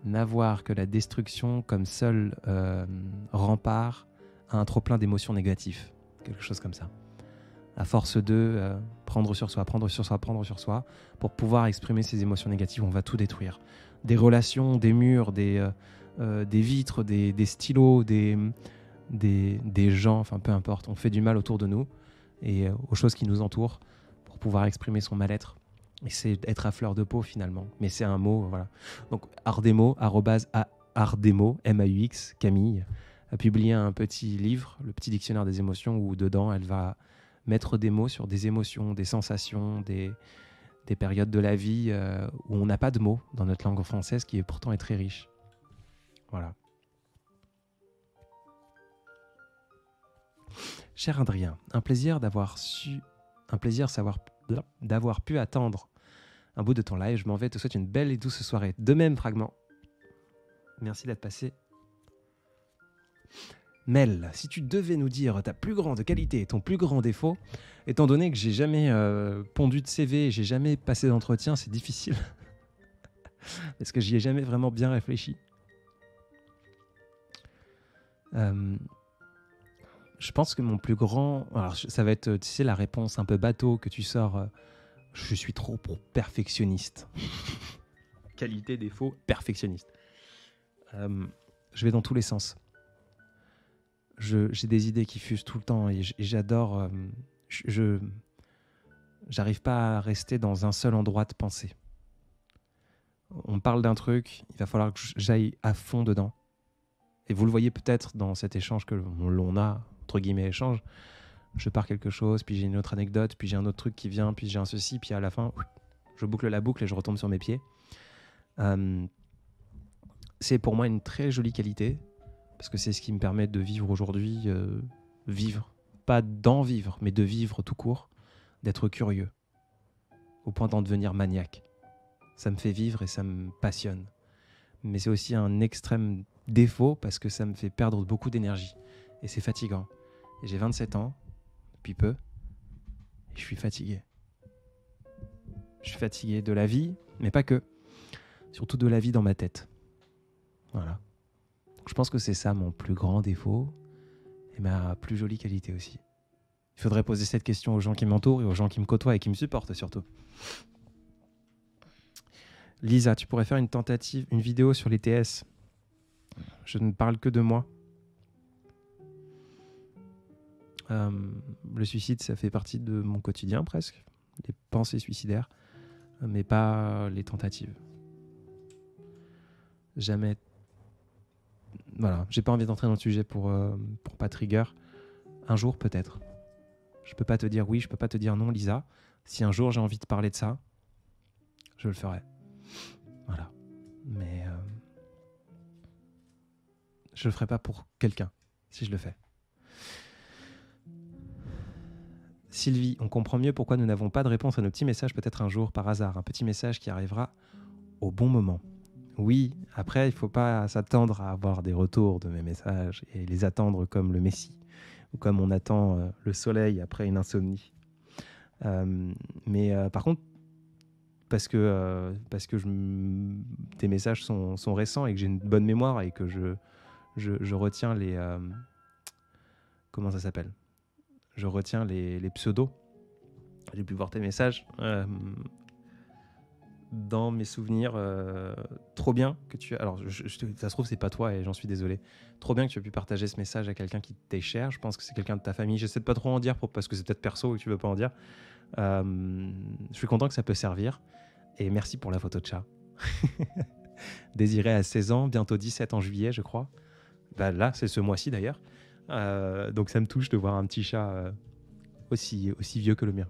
N'avoir que la destruction comme seul rempart à un trop-plein d'émotions négatives. Quelque chose comme ça. À force de prendre sur soi, pour pouvoir exprimer ces émotions négatives, on va tout détruire. Des relations, des murs, des vitres, des stylos, des gens, enfin peu importe. On fait du mal autour de nous et aux choses qui nous entourent pour pouvoir exprimer son mal-être. Et c'est être à fleur de peau finalement. Mais c'est un mot, voilà. Donc Ardemo, @Ardemo, MAUX, Camille, a publié un petit livre, le petit dictionnaire des émotions, où dedans elle va mettre des mots sur des émotions, des sensations, des périodes de la vie où on n'a pas de mots dans notre langue française, qui pourtant est très riche. Voilà. Cher Adrien, un plaisir d'avoir pu attendre un bout de ton live. Je m'en vais te souhaiter une belle et douce soirée. De même, Fragment. Merci d'être passé. Mel, si tu devais nous dire ta plus grande qualité et ton plus grand défaut, étant donné que j'ai jamais pondu de CV, j'ai jamais passé d'entretien, c'est difficile. Parce que j'y ai jamais vraiment bien réfléchi. Je pense que mon plus grand... Alors, ça va être, tu sais, la réponse un peu bateau que tu sors. Je suis trop perfectionniste. Qualité, défaut, perfectionniste. Je vais dans tous les sens. J'ai des idées qui fusent tout le temps et j'adore... j'arrive pas à rester dans un seul endroit de pensée. On parle d'un truc, il va falloir que j'aille à fond dedans. Et vous le voyez peut-être dans cet échange que l'on a, entre guillemets, échange. Je pars quelque chose, puis j'ai une autre anecdote, puis j'ai un autre truc qui vient, puis j'ai un ceci, puis à la fin, je boucle la boucle et je retombe sur mes pieds. C'est pour moi une très jolie qualité, parce que c'est ce qui me permet de vivre aujourd'hui, vivre. Pas d'en vivre, mais de vivre tout court, d'être curieux, au point d'en devenir maniaque. Ça me fait vivre et ça me passionne. Mais c'est aussi un extrême défaut, parce que ça me fait perdre beaucoup d'énergie. Et c'est fatigant. Et j'ai 27 ans, depuis peu, et je suis fatigué. Je suis fatigué de la vie, mais pas que. Surtout de la vie dans ma tête. Voilà. Donc je pense que c'est ça mon plus grand défaut et ma plus jolie qualité aussi. Il faudrait poser cette question aux gens qui m'entourent et aux gens qui me côtoient et qui me supportent surtout. Lisa, tu pourrais faire une vidéo sur les TS. Je ne parle que de moi. Le suicide, ça fait partie de mon quotidien presque. Les pensées suicidaires, mais pas les tentatives. Jamais. Voilà, j'ai pas envie d'entrer dans le sujet pour pas trigger. Un jour peut-être. Je peux pas te dire oui, je peux pas te dire non, Lisa. Si un jour j'ai envie de parler de ça, je le ferai. Voilà. Mais je le ferai pas pour quelqu'un si je le fais. Sylvie, on comprend mieux pourquoi nous n'avons pas de réponse à nos petits messages, peut-être un jour, par hasard. Un petit message qui arrivera au bon moment. Oui, après, il ne faut pas s'attendre à avoir des retours de mes messages et les attendre comme le Messie, ou comme on attend le soleil après une insomnie. Mais par contre, parce que tes messages sont récents et que j'ai une bonne mémoire et que je retiens les... comment ça s'appelle ? Je retiens les pseudos. J'ai pu voir tes messages dans mes souvenirs. Trop bien que tu... Alors, ça se trouve, c'est pas toi et j'en suis désolé. Trop bien que tu aies pu partager ce message à quelqu'un qui t'est cher. Je pense que c'est quelqu'un de ta famille. J'essaie de pas trop en dire parce que c'est peut-être perso et que tu veux pas en dire. Je suis content que ça peut servir. Et merci pour la photo de chat. Désiré à 16 ans, bientôt 17 en juillet, je crois. Bah, là, c'est ce mois-ci d'ailleurs. Donc ça me touche de voir un petit chat aussi vieux que le mien.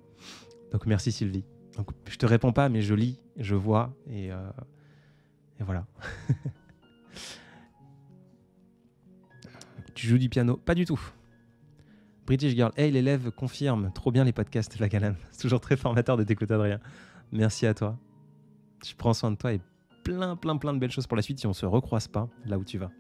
Donc merci Sylvie. Donc, je te réponds pas, mais je lis, je vois et voilà. Tu joues du piano? Pas du tout. British Girl. Hey, l'élève confirme. Trop bien les podcasts, Vagalan. C'est toujours très formateur de t'écouter, Adrien. Merci à toi. Je prends soin de toi et plein de belles choses pour la suite si on se recroise pas là où tu vas.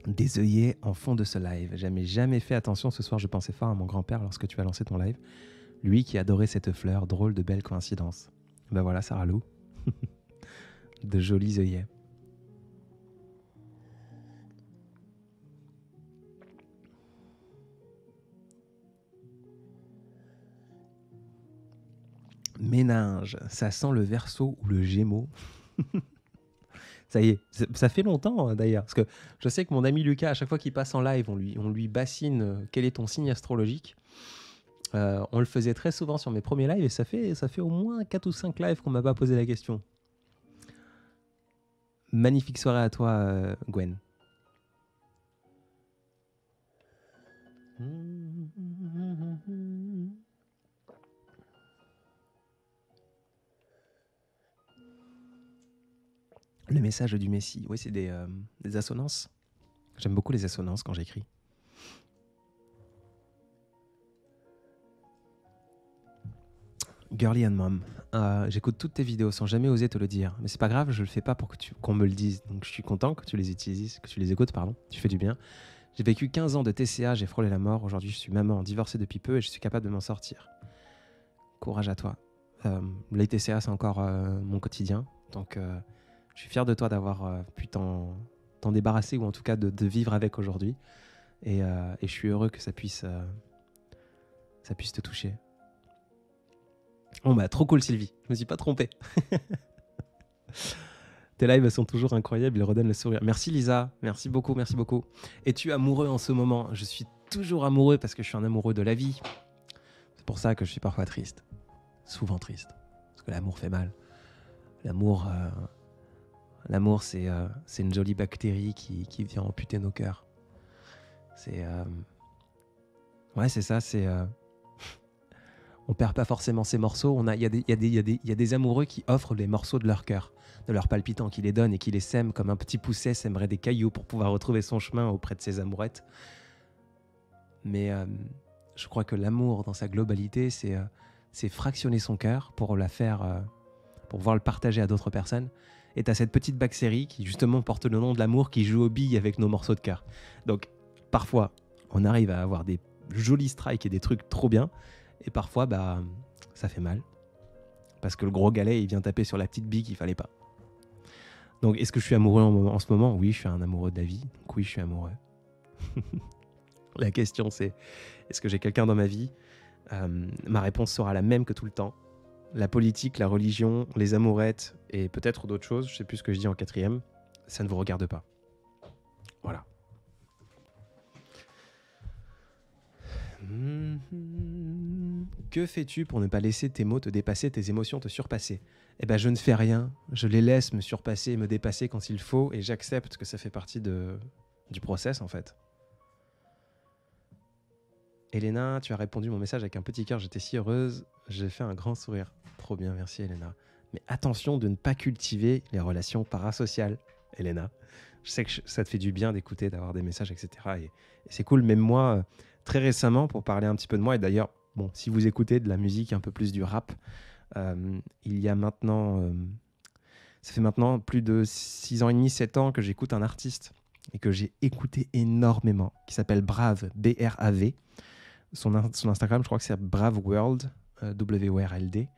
Des œillets en fond de ce live. Jamais fait attention ce soir, je pensais fort à mon grand-père lorsque tu as lancé ton live. Lui qui adorait cette fleur, drôle de belle coïncidence. Ben voilà, Sarah Lou. De jolis œillets. Méninge, ça sent le Verseau ou le Gémeaux. Ça y est, ça fait longtemps d'ailleurs, parce que je sais que mon ami Lucas, à chaque fois qu'il passe en live, on lui bassine quel est ton signe astrologique. On le faisait très souvent sur mes premiers lives et ça fait au moins 4 ou 5 lives qu'on m'a pas posé la question. Magnifique soirée à toi, Gwen. Le message du Messie. Oui, c'est des assonances. J'aime beaucoup les assonances quand j'écris. Girly and Mom. J'écoute toutes tes vidéos sans jamais oser te le dire. Mais c'est pas grave, je le fais pas pour qu'on me le dise. Donc je suis content que tu les utilises, que tu les écoutes, pardon. Tu fais du bien. J'ai vécu 15 ans de TCA, j'ai frôlé la mort. Aujourd'hui, je suis maman, divorcée depuis peu et je suis capable de m'en sortir. Courage à toi. Les TCA, c'est encore mon quotidien. Donc je suis fier de toi d'avoir pu t'en débarrasser ou en tout cas de vivre avec aujourd'hui. Et je suis heureux que ça puisse te toucher. Oh bah trop cool Sylvie, je me suis pas trompé. Tes lives sont toujours incroyables, ils redonnent le sourire. Merci Lisa, merci beaucoup, merci beaucoup. Es-tu amoureux en ce moment? Je suis toujours amoureux parce que je suis un amoureux de la vie. C'est pour ça que je suis parfois triste, souvent triste, parce que l'amour fait mal. L'amour, c'est une jolie bactérie qui vient amputer nos cœurs. Ouais, c'est ça, on perd pas forcément ces morceaux. Il y a des amoureux qui offrent les morceaux de leur cœur, de leur palpitant, qui les donnent et qui les sèment comme un petit pousset sèmerait des cailloux pour pouvoir retrouver son chemin auprès de ses amourettes. Mais je crois que l'amour dans sa globalité, c'est fractionner son cœur pour pour pouvoir le partager à d'autres personnes. Et t'as cette petite bactérie qui justement porte le nom de l'amour qui joue aux billes avec nos morceaux de cœur. Donc parfois, on arrive à avoir des jolis strikes et des trucs trop bien. Et parfois, ça fait mal. Parce que le gros galet, il vient taper sur la petite bille qu'il fallait pas. Donc, est-ce que je suis amoureux en ce moment? Oui, je suis un amoureux de la vie. Donc oui, je suis amoureux. La question, c'est, est-ce que j'ai quelqu'un dans ma vie? Ma réponse sera la même que tout le temps. La politique, la religion, les amourettes et peut-être d'autres choses, je sais plus ce que je dis en quatrième, ça ne vous regarde pas. Voilà. Que fais-tu pour ne pas laisser tes mots te dépasser, tes émotions te surpasser? Eh ben, je ne fais rien. Je les laisse me surpasser, me dépasser quand il faut, et j'accepte que ça fait partie du process, en fait. Elena, tu as répondu mon message avec un petit cœur. J'étais si heureuse. J'ai fait un grand sourire. Trop bien, merci Elena. Mais attention de ne pas cultiver les relations parasociales, Elena. Je sais que ça te fait du bien d'écouter, d'avoir des messages, etc. Et c'est cool. Même moi, très récemment, pour parler un petit peu de moi, et d'ailleurs, bon, si vous écoutez de la musique, un peu plus du rap, il y a maintenant... ça fait maintenant plus de 6 ans et demi, 7 ans que j'écoute un artiste et que j'ai écouté énormément, qui s'appelle Brave, B-R-A-V. Son Instagram, je crois que c'est Brave World, W-O-R-L-D.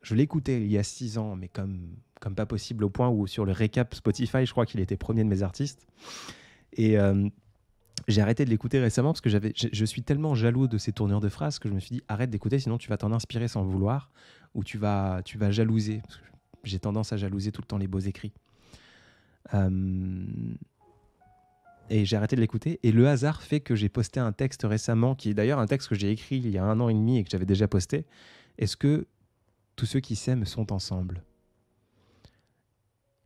Je l'écoutais il y a 6 ans, mais comme pas possible, au point où sur le récap Spotify, je crois qu'il était premier de mes artistes. Et j'ai arrêté de l'écouter récemment parce que je suis tellement jaloux de ces tournures de phrases que je me suis dit arrête d'écouter, sinon tu vas t'en inspirer sans le vouloir, ou tu vas jalouser. Parce que j'ai tendance à jalouser tout le temps les beaux écrits. Et j'ai arrêté de l'écouter. Et le hasard fait que j'ai posté un texte récemment, qui est d'ailleurs un texte que j'ai écrit il y a 1 an et demi et que j'avais déjà posté. Est-ce que tous ceux qui s'aiment sont ensemble?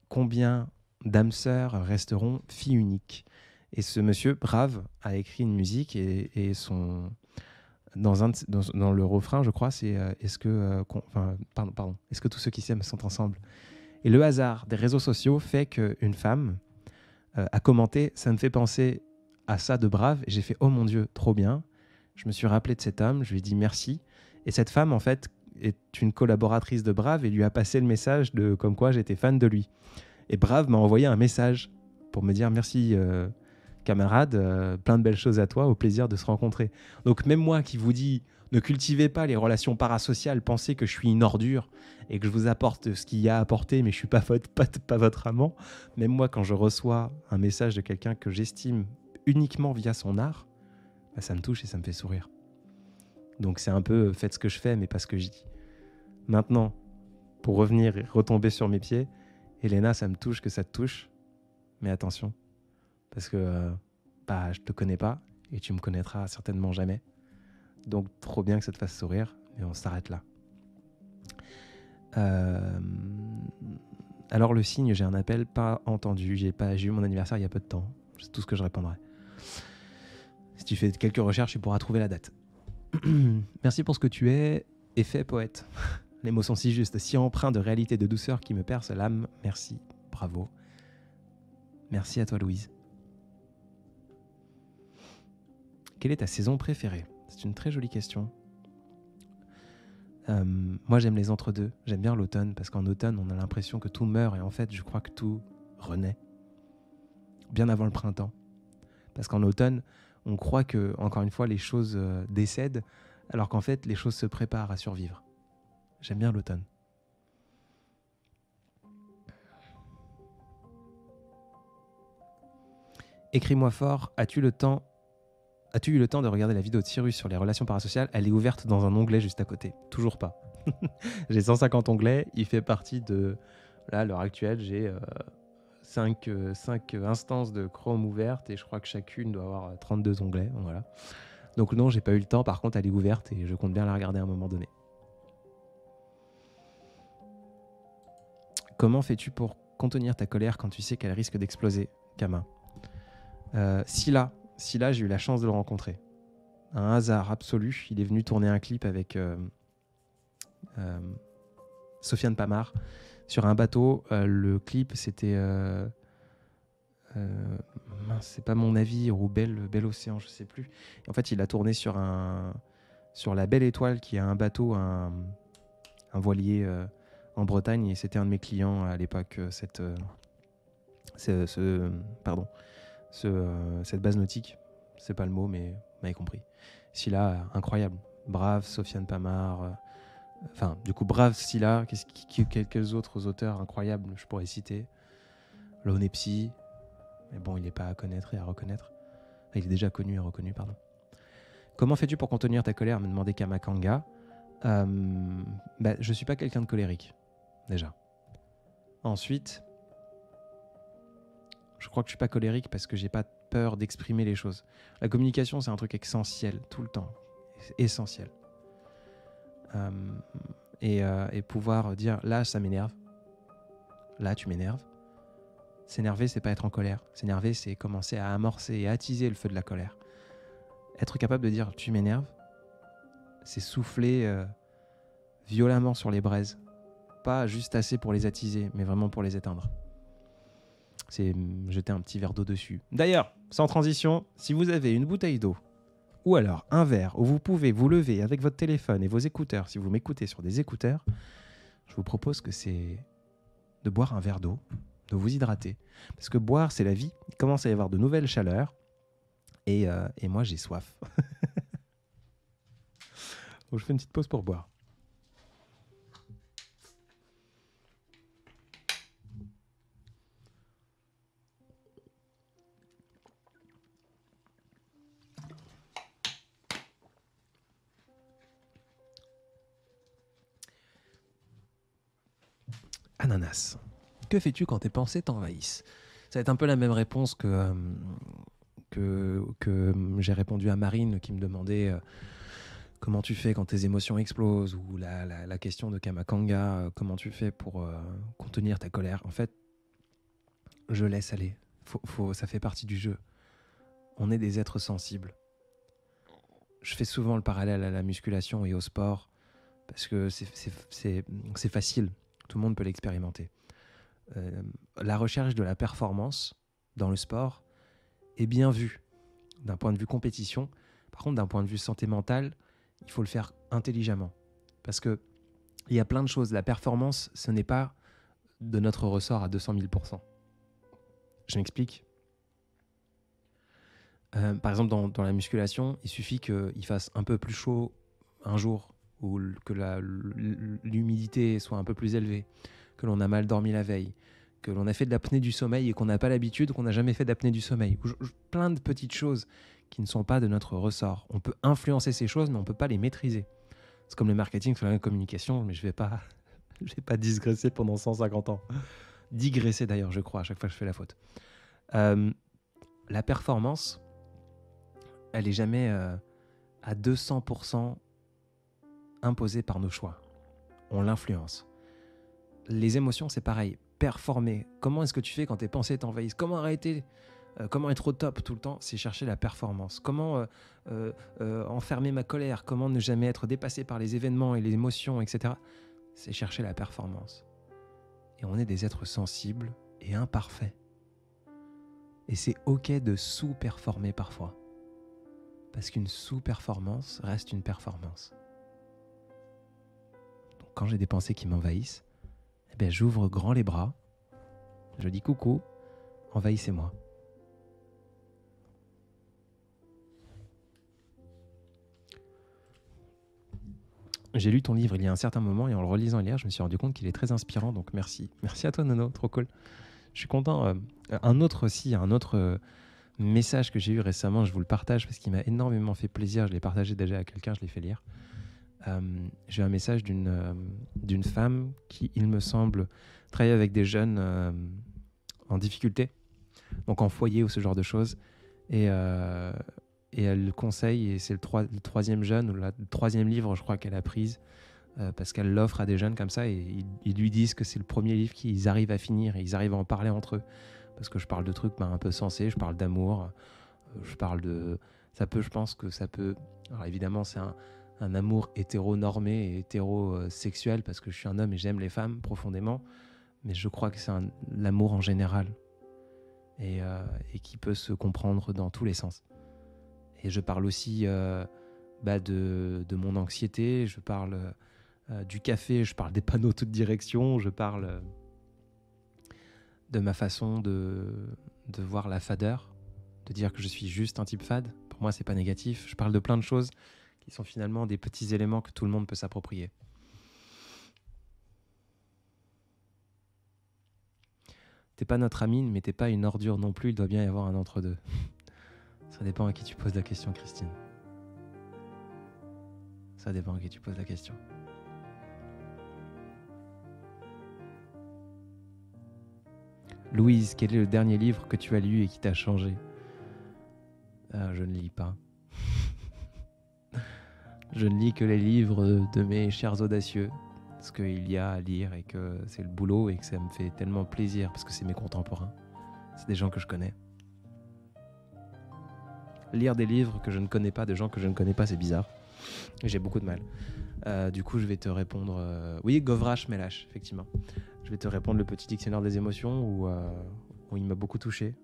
Combien d'âmes sœurs resteront filles uniques? Et ce monsieur, Brave, a écrit une musique et dans le refrain, je crois, c'est est-ce que tous ceux qui s'aiment sont ensemble? Et le hasard des réseaux sociaux fait qu'une femme a commenté, ça me fait penser à ça de Brave, et j'ai fait oh mon Dieu, trop bien. Je me suis rappelé de cet homme, je lui ai dit merci. Et cette femme, en fait, est une collaboratrice de Brave et lui a passé le message de comme quoi j'étais fan de lui. Et Brave m'a envoyé un message pour me dire merci camarade, plein de belles choses à toi, au plaisir de se rencontrer. Donc même moi qui vous dis, ne cultivez pas les relations parasociales, pensez que je suis une ordure et que je vous apporte ce qu'il y a à apporter, mais je ne suis pas votre amant. Même moi, quand je reçois un message de quelqu'un que j'estime uniquement via son art, bah, ça me touche et ça me fait sourire. Donc c'est un peu faites ce que je fais, mais pas ce que je dis. Maintenant, pour revenir et retomber sur mes pieds, Elena, ça me touche que ça te touche, mais attention, parce que je te connais pas et tu me connaîtras certainement jamais. Donc trop bien que ça te fasse sourire, et on s'arrête là. Alors le signe, j'ai un appel pas entendu, j'ai eu mon anniversaire il y a peu de temps, c'est tout ce que je répondrai. Si tu fais quelques recherches, tu pourras trouver la date. Merci pour ce que tu es et fais, poète. Les mots sont si justes, si empreints de réalité, de douceur qui me percent l'âme. Merci, bravo. Merci à toi, Louise. Quelle est ta saison préférée ? C'est une très jolie question. Moi, j'aime les entre-deux. J'aime bien l'automne, parce qu'en automne, on a l'impression que tout meurt, et en fait, je crois que tout renaît. Bien avant le printemps. Parce qu'en automne, on croit que, encore une fois, les choses décèdent, alors qu'en fait, les choses se préparent à survivre. J'aime bien l'automne. Écris-moi fort, as-tu eu le temps de regarder la vidéo de Cyrus sur les relations parasociales ? Elle est ouverte dans un onglet juste à côté. Toujours pas. J'ai 150 onglets, il fait partie de... Là, à l'heure actuelle, j'ai 5 instances de Chrome ouvertes et je crois que chacune doit avoir 32 onglets. Voilà. Donc non, j'ai pas eu le temps. Par contre, elle est ouverte et je compte bien la regarder à un moment donné. Comment fais-tu pour contenir ta colère quand tu sais qu'elle risque d'exploser, Kama ? Scylla, j'ai eu la chance de le rencontrer. Un hasard absolu. Il est venu tourner un clip avec Sofiane Pamar sur un bateau. Le clip, c'était... c'est pas Mon Navire ou Bel Océan, je sais plus. Et en fait, il a tourné sur la Belle Étoile, qui est un bateau, un voilier en Bretagne. Et c'était un de mes clients à l'époque, cette base nautique. C'est pas le mot, mais vous m'avez compris. Scylla, incroyable. Brave, Sofiane Pamar. Brave Scylla. Quelques autres auteurs incroyables, je pourrais citer. Lonepsy. Mais bon, il n'est pas à connaître et à reconnaître. Il est déjà connu et reconnu, pardon. Comment fais-tu pour contenir ta colère ? Me demandait Kamakanga. Je suis pas quelqu'un de colérique, déjà. Ensuite, je crois que je suis pas colérique parce que j'ai pas peur d'exprimer les choses. La communication, c'est un truc essentiel, tout le temps. Essentiel. Et pouvoir dire, là, ça m'énerve. Là, tu m'énerves. S'énerver, c'est pas être en colère. S'énerver, c'est commencer à amorcer et attiser le feu de la colère. Être capable de dire « tu m'énerves », c'est souffler violemment sur les braises. Pas juste assez pour les attiser, mais vraiment pour les éteindre. C'est jeter un petit verre d'eau dessus. D'ailleurs, sans transition, si vous avez une bouteille d'eau, ou alors un verre où vous pouvez vous lever avec votre téléphone et vos écouteurs, si vous m'écoutez sur des écouteurs, je vous propose que c'est de boire un verre d'eau, de vous hydrater. Parce que boire, c'est la vie. Il commence à y avoir de nouvelles chaleurs. Et moi, j'ai soif. Donc, je fais une petite pause pour boire. Ananas. Que fais-tu quand tes pensées t'envahissent ? Ça va être un peu la même réponse que j'ai répondu à Marine qui me demandait comment tu fais quand tes émotions explosent, ou la question de Kamakanga, comment tu fais pour contenir ta colère. En fait, je laisse aller. Ça fait partie du jeu. On est des êtres sensibles. Je fais souvent le parallèle à la musculation et au sport parce que c'est facile. Tout le monde peut l'expérimenter. La recherche de la performance dans le sport est bien vue d'un point de vue compétition. Par contre, d'un point de vue santé mentale, il faut le faire intelligemment. Parce qu'il y a plein de choses. La performance, ce n'est pas de notre ressort à 200 000 %. Je m'explique. Par exemple, dans la musculation, il suffit qu'il fasse un peu plus chaud un jour, ou que l'humidité soit un peu plus élevée, que l'on a mal dormi la veille, que l'on a fait de l'apnée du sommeil et qu'on n'a pas l'habitude, qu'on n'a jamais fait d'apnée du sommeil. Plein de petites choses qui ne sont pas de notre ressort. On peut influencer ces choses, mais on ne peut pas les maîtriser. C'est comme le marketing, c'est la communication, mais je vais pas digresser pendant 150 ans. Digresser d'ailleurs, je crois, à chaque fois que je fais la faute. La performance, elle est jamais à 200% imposée par nos choix. On l'influence. Les émotions, c'est pareil. Performer. Comment est-ce que tu fais quand tes pensées t'envahissent? Comment arrêter? Comment être au top tout le temps? C'est chercher la performance. Comment enfermer ma colère? Comment ne jamais être dépassé par les événements et les émotions, etc. C'est chercher la performance. Et on est des êtres sensibles et imparfaits. Et c'est ok de sous-performer parfois. Parce qu'une sous-performance reste une performance. Donc quand j'ai des pensées qui m'envahissent, eh bien, j'ouvre grand les bras, je dis coucou, envahissez-moi. J'ai lu ton livre il y a un certain moment et en le relisant hier, je me suis rendu compte qu'il est très inspirant, donc merci. Merci à toi Nono, trop cool. Je suis content. Un autre message que j'ai eu récemment, je vous le partage parce qu'il m'a énormément fait plaisir, je l'ai partagé déjà à quelqu'un, je l'ai fait lire. J'ai eu un message d'une femme qui, il me semble, travaille avec des jeunes en difficulté, donc en foyer ou ce genre de choses, et elle conseille, et c'est le troisième jeune, ou le troisième livre, je crois, qu'elle a prise, parce qu'elle l'offre à des jeunes comme ça, et ils lui disent que c'est le premier livre qu'ils arrivent à finir, et ils arrivent à en parler entre eux, parce que je parle de trucs un peu sensés, je parle d'amour, je parle de... je pense que ça peut... Alors évidemment, c'est un amour hétéronormé et hétérosexuel, parce que je suis un homme et j'aime les femmes profondément, mais je crois que c'est l'amour en général, et qui peut se comprendre dans tous les sens. Et je parle aussi de mon anxiété, je parle du café, je parle des panneaux toute direction, je parle de ma façon de voir la fadeur, de dire que je suis juste un type fade. Pour moi, c'est pas négatif. Je parle de plein de choses qui sont finalement des petits éléments que tout le monde peut s'approprier. T'es pas notre amine, mais t'es pas une ordure non plus, il doit bien y avoir un entre-deux. Ça dépend à qui tu poses la question, Christine. Ça dépend à qui tu poses la question. Louise, quel est le dernier livre que tu as lu et qui t'a changé? Je ne lis pas. Je ne lis que les livres de mes chers audacieux, parce qu'il y a à lire et que c'est le boulot et que ça me fait tellement plaisir, parce que c'est mes contemporains. C'est des gens que je connais. Lire des livres que je ne connais pas, de gens que je ne connais pas, c'est bizarre. Et j'ai beaucoup de mal. Du coup, je vais te répondre... Oui, Govrash Melash, effectivement. Je vais te répondre le petit dictionnaire des émotions où il m'a beaucoup touché.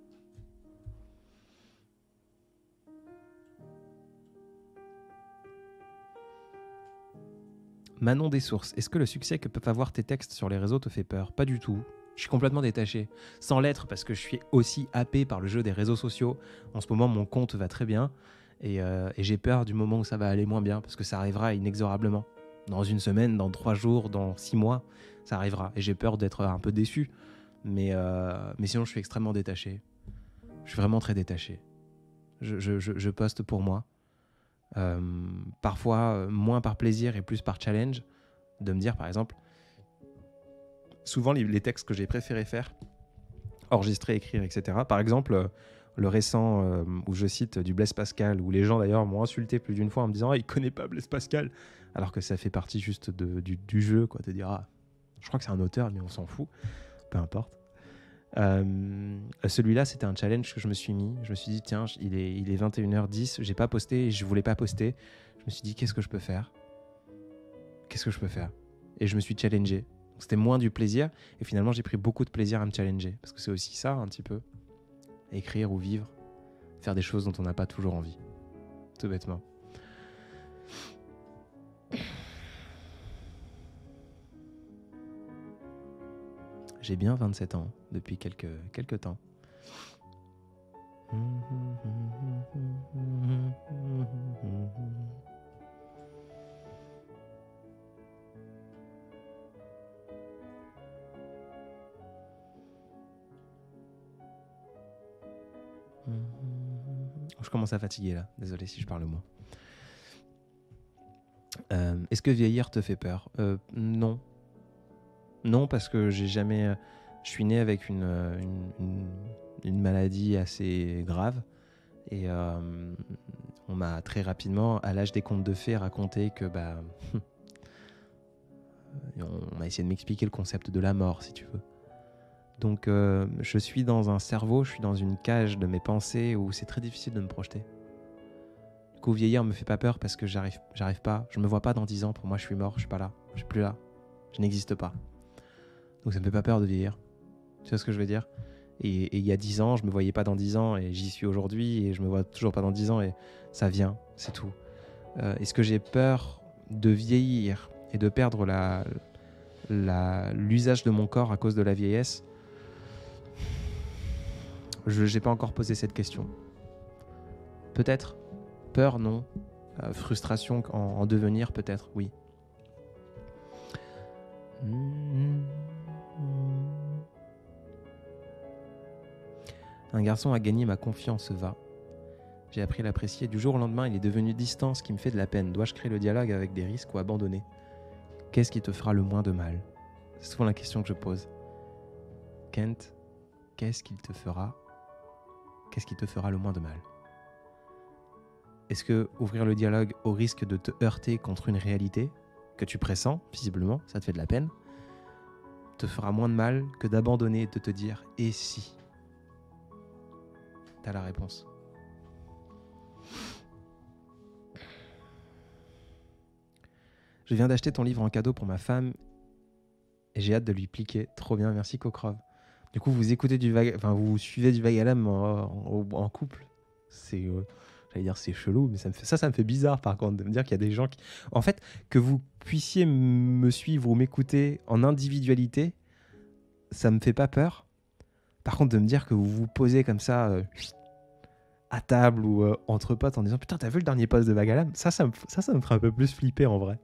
Manon des Sources, est-ce que le succès que peuvent avoir tes textes sur les réseaux te fait peur? Pas du tout. Je suis complètement détaché. Sans l'être, parce que je suis aussi happé par le jeu des réseaux sociaux. En ce moment, mon compte va très bien. Et j'ai peur du moment où ça va aller moins bien, parce que ça arrivera inexorablement. Dans une semaine, dans 3 jours, dans 6 mois, ça arrivera. Et j'ai peur d'être un peu déçu. Mais sinon, je suis extrêmement détaché. Je suis vraiment très détaché. Je poste pour moi. Parfois moins par plaisir et plus par challenge, de me dire par exemple, souvent les textes que j'ai préféré faire, enregistrer, écrire, etc. Par exemple, le récent où je cite du Blaise Pascal, où les gens d'ailleurs m'ont insulté plus d'une fois en me disant il connaît pas Blaise Pascal, alors que ça fait partie juste du jeu, quoi, de dire je crois que c'est un auteur mais on s'en fout, peu importe. Celui-là, c'était un challenge que je me suis mis. Je me suis dit, tiens, il est 21h10, j'ai pas posté et je voulais pas poster. Je me suis dit, qu'est-ce que je peux faire? Et je me suis challengé. Donc, c'était moins du plaisir. Et finalement, j'ai pris beaucoup de plaisir à me challenger. Parce que c'est aussi ça, un petit peu. Écrire ou vivre. Faire des choses dont on n'a pas toujours envie. Tout bêtement. J'ai bien 27 ans depuis quelques temps. Je commence à fatiguer là, désolé si je parle moins. Est-ce que vieillir te fait peur ? Non. Non, parce que j'ai jamais... je suis né avec une maladie assez grave. Et on m'a très rapidement, à l'âge des contes de fées, raconté que... on m'a essayé de m'expliquer le concept de la mort, si tu veux. Donc je suis dans un cerveau, je suis dans une cage de mes pensées où c'est très difficile de me projeter. Du coup, vieillir me fait pas peur parce que j'arrive pas. Je me vois pas dans 10 ans. Pour moi, je suis mort, je suis pas là. Je suis plus là. Je n'existe pas. Donc ça me fait pas peur de vieillir. Tu vois ce que je veux dire ? Et il y a 10 ans, je me voyais pas dans 10 ans et j'y suis aujourd'hui et je me vois toujours pas dans 10 ans et ça vient, c'est tout. Est-ce que j'ai peur de vieillir et de perdre l'usage de mon corps à cause de la vieillesse ? Je n'ai pas encore posé cette question. Peut-être. Peur, non. Frustration en devenir, peut-être, oui. Un garçon a gagné ma confiance, va. J'ai appris à l'apprécier. Du jour au lendemain, il est devenu distant, ce qui me fait de la peine. Dois-je créer le dialogue avec des risques ou abandonner ? Qu'est-ce qui te fera le moins de mal ? C'est souvent la question que je pose. Kent, qu'est-ce qui te fera le moins de mal ? Est-ce que ouvrir le dialogue au risque de te heurter contre une réalité que tu pressens, visiblement, ça te fait de la peine, te fera moins de mal que d'abandonner et de te dire « et si ?» T'as la réponse. Je viens d'acheter ton livre en cadeau pour ma femme et j'ai hâte de lui pliquer. Trop bien, merci Cocrove. Du coup, vous suivez du Vagalam en couple. J'allais dire c'est chelou, mais ça me fait bizarre par contre de me dire qu'il y a des gens qui... En fait, que vous puissiez me suivre ou m'écouter en individualité, ça me fait pas peur. Par contre, de me dire que vous vous posez comme ça à table ou entre potes en disant putain, t'as vu le dernier post de Vagalam ? Ça me ferait un peu plus flipper en vrai.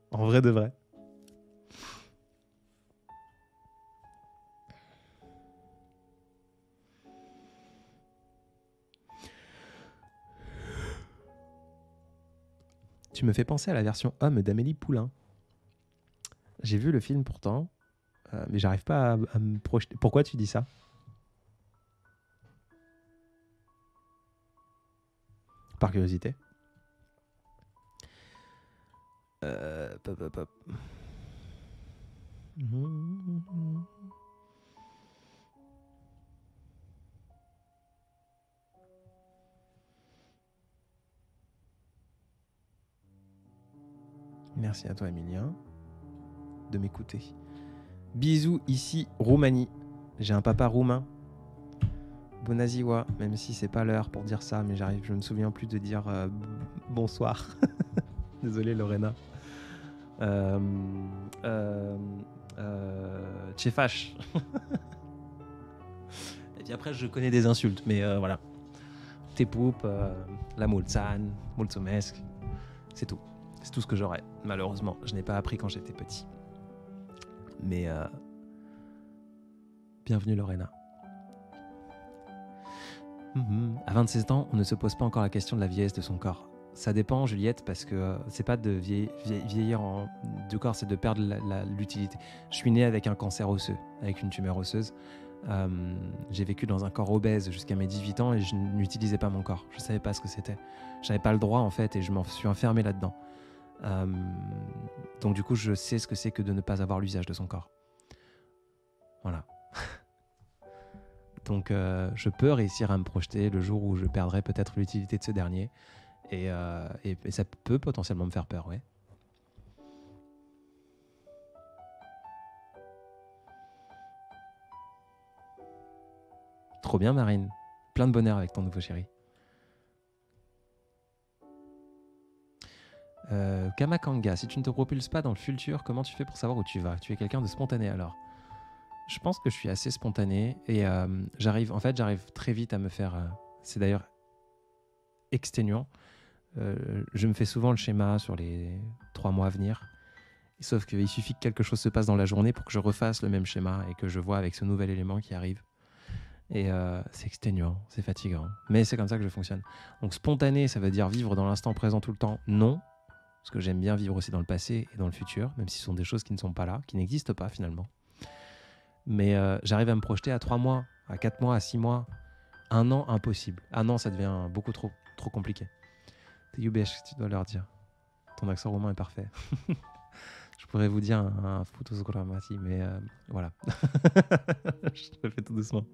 En vrai de vrai. Tu me fais penser à la version homme d'Amélie Poulain. J'ai vu le film pourtant, mais j'arrive pas à me projeter. Pourquoi tu dis ça ? Par curiosité. Pop. Merci à toi, Emilien, de m'écouter. Bisous, ici, Roumanie. J'ai un papa roumain. Bonaziwa, même si c'est pas l'heure pour dire ça, mais je ne me souviens plus de dire bonsoir. Désolé, Lorena. Tchefash. Et puis après, je connais des insultes, mais voilà. Tepoup, la Mulzan, Mulțumesc, c'est tout. C'est tout ce que j'aurais. Malheureusement, je n'ai pas appris quand j'étais petit. Mais bienvenue Lorena. À 27 ans, on ne se pose pas encore la question de la vieillesse de son corps. Ça dépend, Juliette, parce que c'est pas de vieillir du corps, c'est de perdre l'utilité. Je suis né avec un cancer osseux, avec une tumeur osseuse. J'ai vécu dans un corps obèse jusqu'à mes 18 ans et je n'utilisais pas mon corps. Je savais pas ce que c'était. J'avais pas le droit en fait et je m'en suis enfermé là-dedans. Donc du coup, je sais ce que c'est que de ne pas avoir l'usage de son corps. Voilà. Donc je peux réussir à me projeter le jour où je perdrai peut-être l'utilité de ce dernier. Et ça peut potentiellement me faire peur, ouais. Trop bien, Marine. Plein de bonheur avec ton nouveau chéri. Kamakanga, si tu ne te propulses pas dans le futur, comment tu fais pour savoir où tu vas ? Tu es quelqu'un de spontané alors ? Je pense que je suis assez spontané et j'arrive très vite à me faire... c'est d'ailleurs exténuant. Je me fais souvent le schéma sur les 3 mois à venir. Sauf qu'il suffit que quelque chose se passe dans la journée pour que je refasse le même schéma et que je vois avec ce nouvel élément qui arrive. Et c'est exténuant, c'est fatigant. Mais c'est comme ça que je fonctionne. Donc spontané, ça veut dire vivre dans l'instant présent tout le temps? Non. Parce que j'aime bien vivre aussi dans le passé et dans le futur, même si ce sont des choses qui ne sont pas là, qui n'existent pas finalement. Mais j'arrive à me projeter à 3 mois, à 4 mois, à 6 mois. 1 an, impossible. 1 an, ça devient beaucoup trop compliqué. T'es Yubesh, tu dois leur dire. Ton accent roumain est parfait. Je pourrais vous dire un photos grammati, mais voilà. Je le fais tout doucement.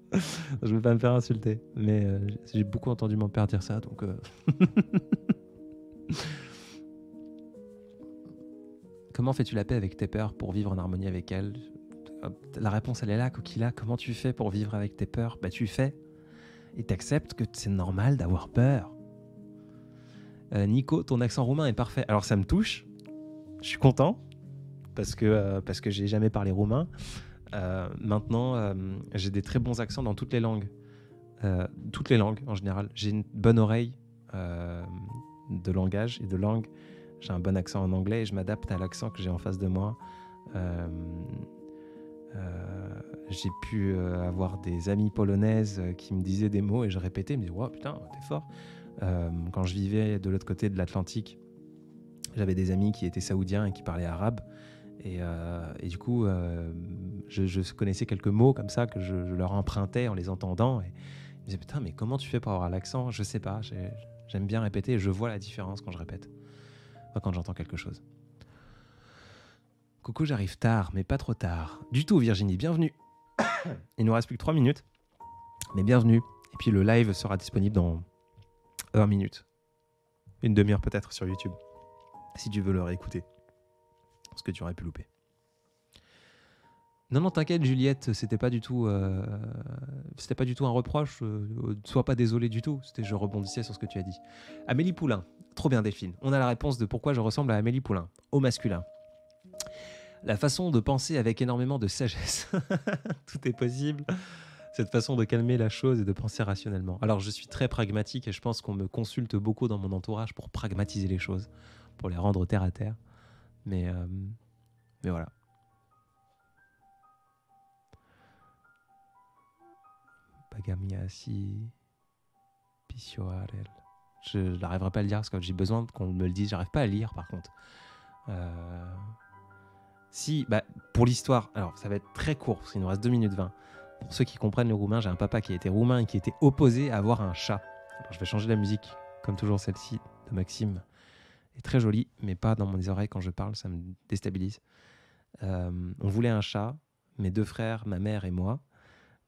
Je ne veux pas me faire insulter, mais j'ai beaucoup entendu mon père dire ça, donc... Comment fais-tu la paix avec tes peurs pour vivre en harmonie avec elles? La réponse, elle est là, Coquilla. Comment tu fais pour vivre avec tes peurs? Bah, tu fais. Et t'acceptes que c'est normal d'avoir peur. Nico, ton accent roumain est parfait. Alors, ça me touche. Je suis content. Parce que j'ai jamais parlé roumain. Maintenant, j'ai des très bons accents dans toutes les langues. Toutes les langues, en général. J'ai une bonne oreille de langage et de langue. J'ai un bon accent en anglais et je m'adapte à l'accent que j'ai en face de moi. J'ai pu avoir des amies polonaises qui me disaient des mots et je répétais, je me disais, wow, putain, t'es fort. Quand je vivais de l'autre côté de l'Atlantique, j'avais des amis qui étaient saoudiens et qui parlaient arabe. Et du coup, je connaissais quelques mots comme ça que je leur empruntais en les entendant. Et ils me disaient, putain, mais comment tu fais pour avoir l'accent? Je sais pas, j'aime bien répéter et je vois la différence quand je répète. Enfin, quand j'entends quelque chose. Coucou, j'arrive tard, mais pas trop tard. Du tout, Virginie, bienvenue. Il nous reste plus que 3 minutes, mais bienvenue. Et puis le live sera disponible dans 1 minute. Une demi-heure peut-être sur YouTube, si tu veux le réécouter. Ce que tu aurais pu louper. Non, t'inquiète, Juliette, c'était pas du tout un reproche. Sois pas désolé du tout. Je rebondissais sur ce que tu as dit. Amélie Poulain, trop bien Delphine. On a la réponse de pourquoi je ressemble à Amélie Poulain, au masculin. La façon de penser avec énormément de sagesse. Tout est possible. Cette façon de calmer la chose et de penser rationnellement. Alors, je suis très pragmatique et je pense qu'on me consulte beaucoup dans mon entourage pour pragmatiser les choses, pour les rendre terre à terre. Mais voilà. Pagamiasi Pissioarel. Je n'arriverai pas à le dire parce que j'ai besoin qu'on me le dise. J'arrive pas à lire par contre. Si, pour l'histoire, alors ça va être très court parce qu'il nous reste 2 minutes 20. Pour ceux qui comprennent le roumain, j'ai un papa qui était roumain et qui était opposé à avoir un chat. Alors, je vais changer la musique, comme toujours celle-ci de Maxime. Elle est très jolie, mais pas dans mes oreilles quand je parle, ça me déstabilise. On voulait un chat, mes 2 frères, ma mère et moi.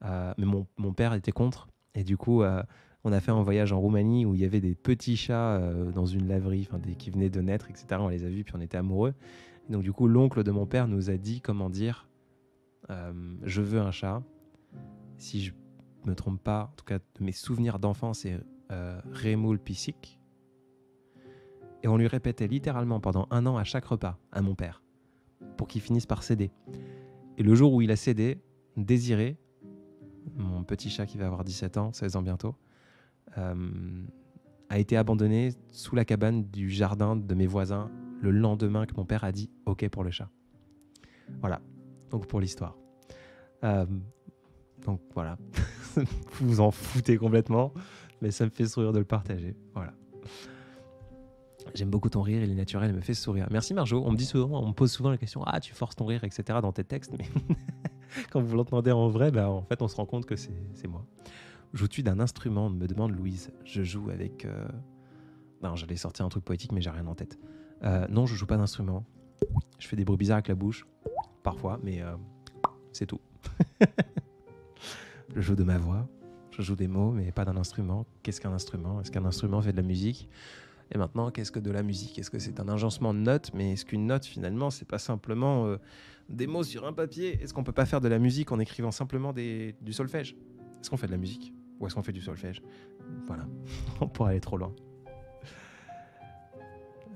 Mais mon père était contre. Et du coup, on a fait un voyage en Roumanie où il y avait des petits chats dans une laverie, qui venaient de naître, etc. On les a vus, puis on était amoureux. Et donc du coup, l'oncle de mon père nous a dit comment dire je veux un chat. Si je me trompe pas, en tout cas de mes souvenirs d'enfance, c'est Remul Pisic. Et on lui répétait littéralement pendant 1 an à chaque repas à mon père pour qu'il finisse par céder. Et le jour où il a cédé, Désiré, mon petit chat qui va avoir 17 ans, 16 ans bientôt, a été abandonné sous la cabane du jardin de mes voisins le lendemain que mon père a dit « OK pour le chat ». Voilà, donc pour l'histoire. Donc voilà, vous vous en foutez complètement, mais ça me fait sourire de le partager. Voilà. J'aime beaucoup ton rire, il est naturel, il me fait sourire. Merci Marjo, on me pose souvent la question « Ah, tu forces ton rire, etc. dans tes textes », mais quand vous l'entendez en vrai, en fait, on se rend compte que c'est moi. Joues-tu d'un instrument, me demande Louise. Je joue avec... Non, j'allais sortir un truc poétique, mais j'ai rien en tête. Non, je joue pas d'instrument. Je fais des bruits bizarres avec la bouche, parfois, mais c'est tout. Je joue de ma voix, je joue des mots, mais pas d'un instrument. Qu'est-ce qu'un instrument? Est-ce qu'un instrument fait de la musique? Et maintenant, qu'est-ce que de la musique? Est-ce que c'est un agencement de notes? Mais est-ce qu'une note, finalement, c'est pas simplement des mots sur un papier? Est-ce qu'on peut pas faire de la musique en écrivant simplement du solfège? Est-ce qu'on fait de la musique? Ou est-ce qu'on fait du solfège? Voilà, on pourrait aller trop loin.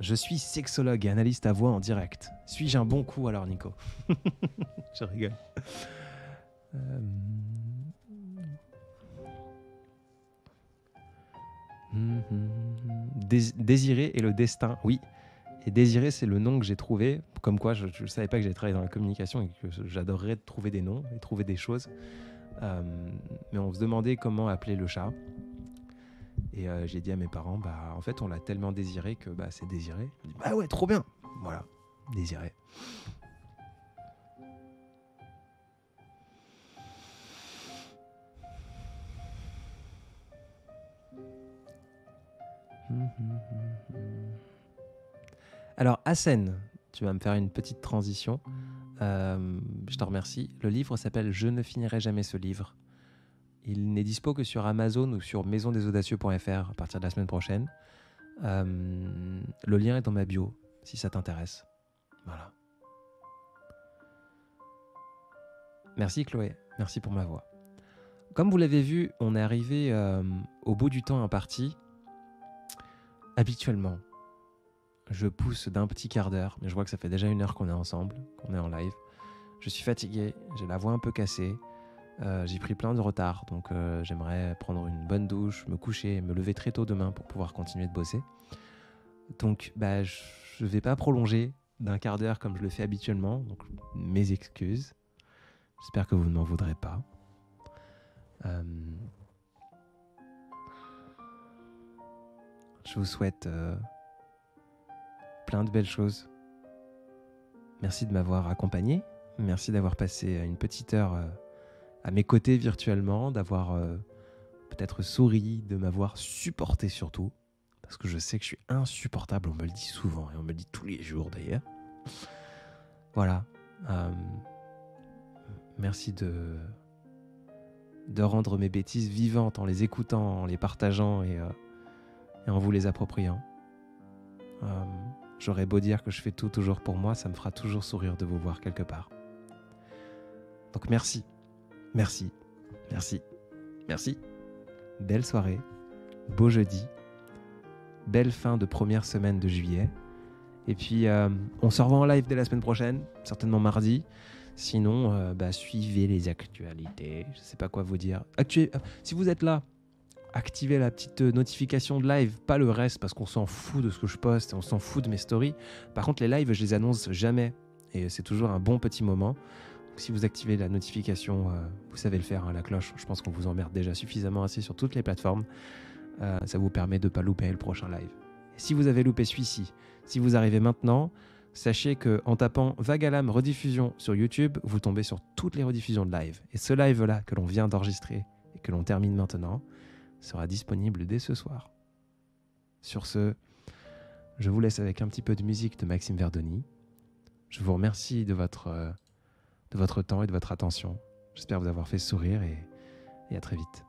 Je suis sexologue et analyste à voix en direct. Suis-je un bon coup alors, Nico? Je rigole. Désiré et le destin, oui. Et Désiré, c'est le nom que j'ai trouvé. Comme quoi, je ne savais pas que j'allais travailler dans la communication et que j'adorerais trouver des noms et trouver des choses. Mais on se demandait comment appeler le chat. Et j'ai dit à mes parents, en fait, on l'a tellement désiré que c'est Désiré. Ils m'ont dit, bah ouais, trop bien. Voilà, Désiré. Alors, Hassen, tu vas me faire une petite transition. Je te remercie. Le livre s'appelle « Je ne finirai jamais ce livre ». Il n'est dispo que sur Amazon ou sur maisondesaudacieux.fr à partir de la semaine prochaine. Le lien est dans ma bio, si ça t'intéresse. Voilà. Merci Chloé, merci pour ma voix. Comme vous l'avez vu, on est arrivé au bout du temps imparti. Habituellement, je pousse d'un petit quart d'heure, mais je vois que ça fait déjà 1 heure qu'on est ensemble, qu'on est en live. Je suis fatigué, j'ai la voix un peu cassée, j'ai pris plein de retard, donc j'aimerais prendre une bonne douche, me coucher et me lever très tôt demain pour pouvoir continuer de bosser. Donc je ne vais pas prolonger d'un quart d'heure comme je le fais habituellement, donc mes excuses. J'espère que vous ne m'en voudrez pas. Je vous souhaite plein de belles choses. Merci de m'avoir accompagné. Merci d'avoir passé une petite heure à mes côtés virtuellement, d'avoir peut-être souri, de m'avoir supporté surtout. Parce que je sais que je suis insupportable, on me le dit souvent et on me le dit tous les jours d'ailleurs. Voilà. Merci de rendre mes bêtises vivantes en les écoutant, en les partageant et en vous les appropriant. J'aurais beau dire que je fais tout toujours pour moi, ça me fera toujours sourire de vous voir quelque part. Donc merci, merci, merci, merci. Belle soirée, beau jeudi, belle fin de première semaine de juillet. Et puis on se revoit en live dès la semaine prochaine, certainement mardi. Sinon, suivez les actualités. Je ne sais pas quoi vous dire. Si vous êtes là, activez la petite notification de live, pas le reste parce qu'on s'en fout de ce que je poste, on s'en fout de mes stories. Par contre, les lives, je les annonce jamais et c'est toujours un bon petit moment. Donc, si vous activez la notification, vous savez le faire, hein, la cloche. Je pense qu'on vous emmerde déjà suffisamment assez sur toutes les plateformes. Ça vous permet de ne pas louper le prochain live. Et si vous avez loupé celui-ci, si vous arrivez maintenant, sachez qu'en tapant Vague à l'âme rediffusion sur YouTube, vous tombez sur toutes les rediffusions de live. Et ce live-là que l'on vient d'enregistrer et que l'on termine maintenant sera disponible dès ce soir. Sur ce, je vous laisse avec un petit peu de musique de Maxime Verdoni. Je vous remercie de votre temps et de votre attention. J'espère vous avoir fait sourire et à très vite.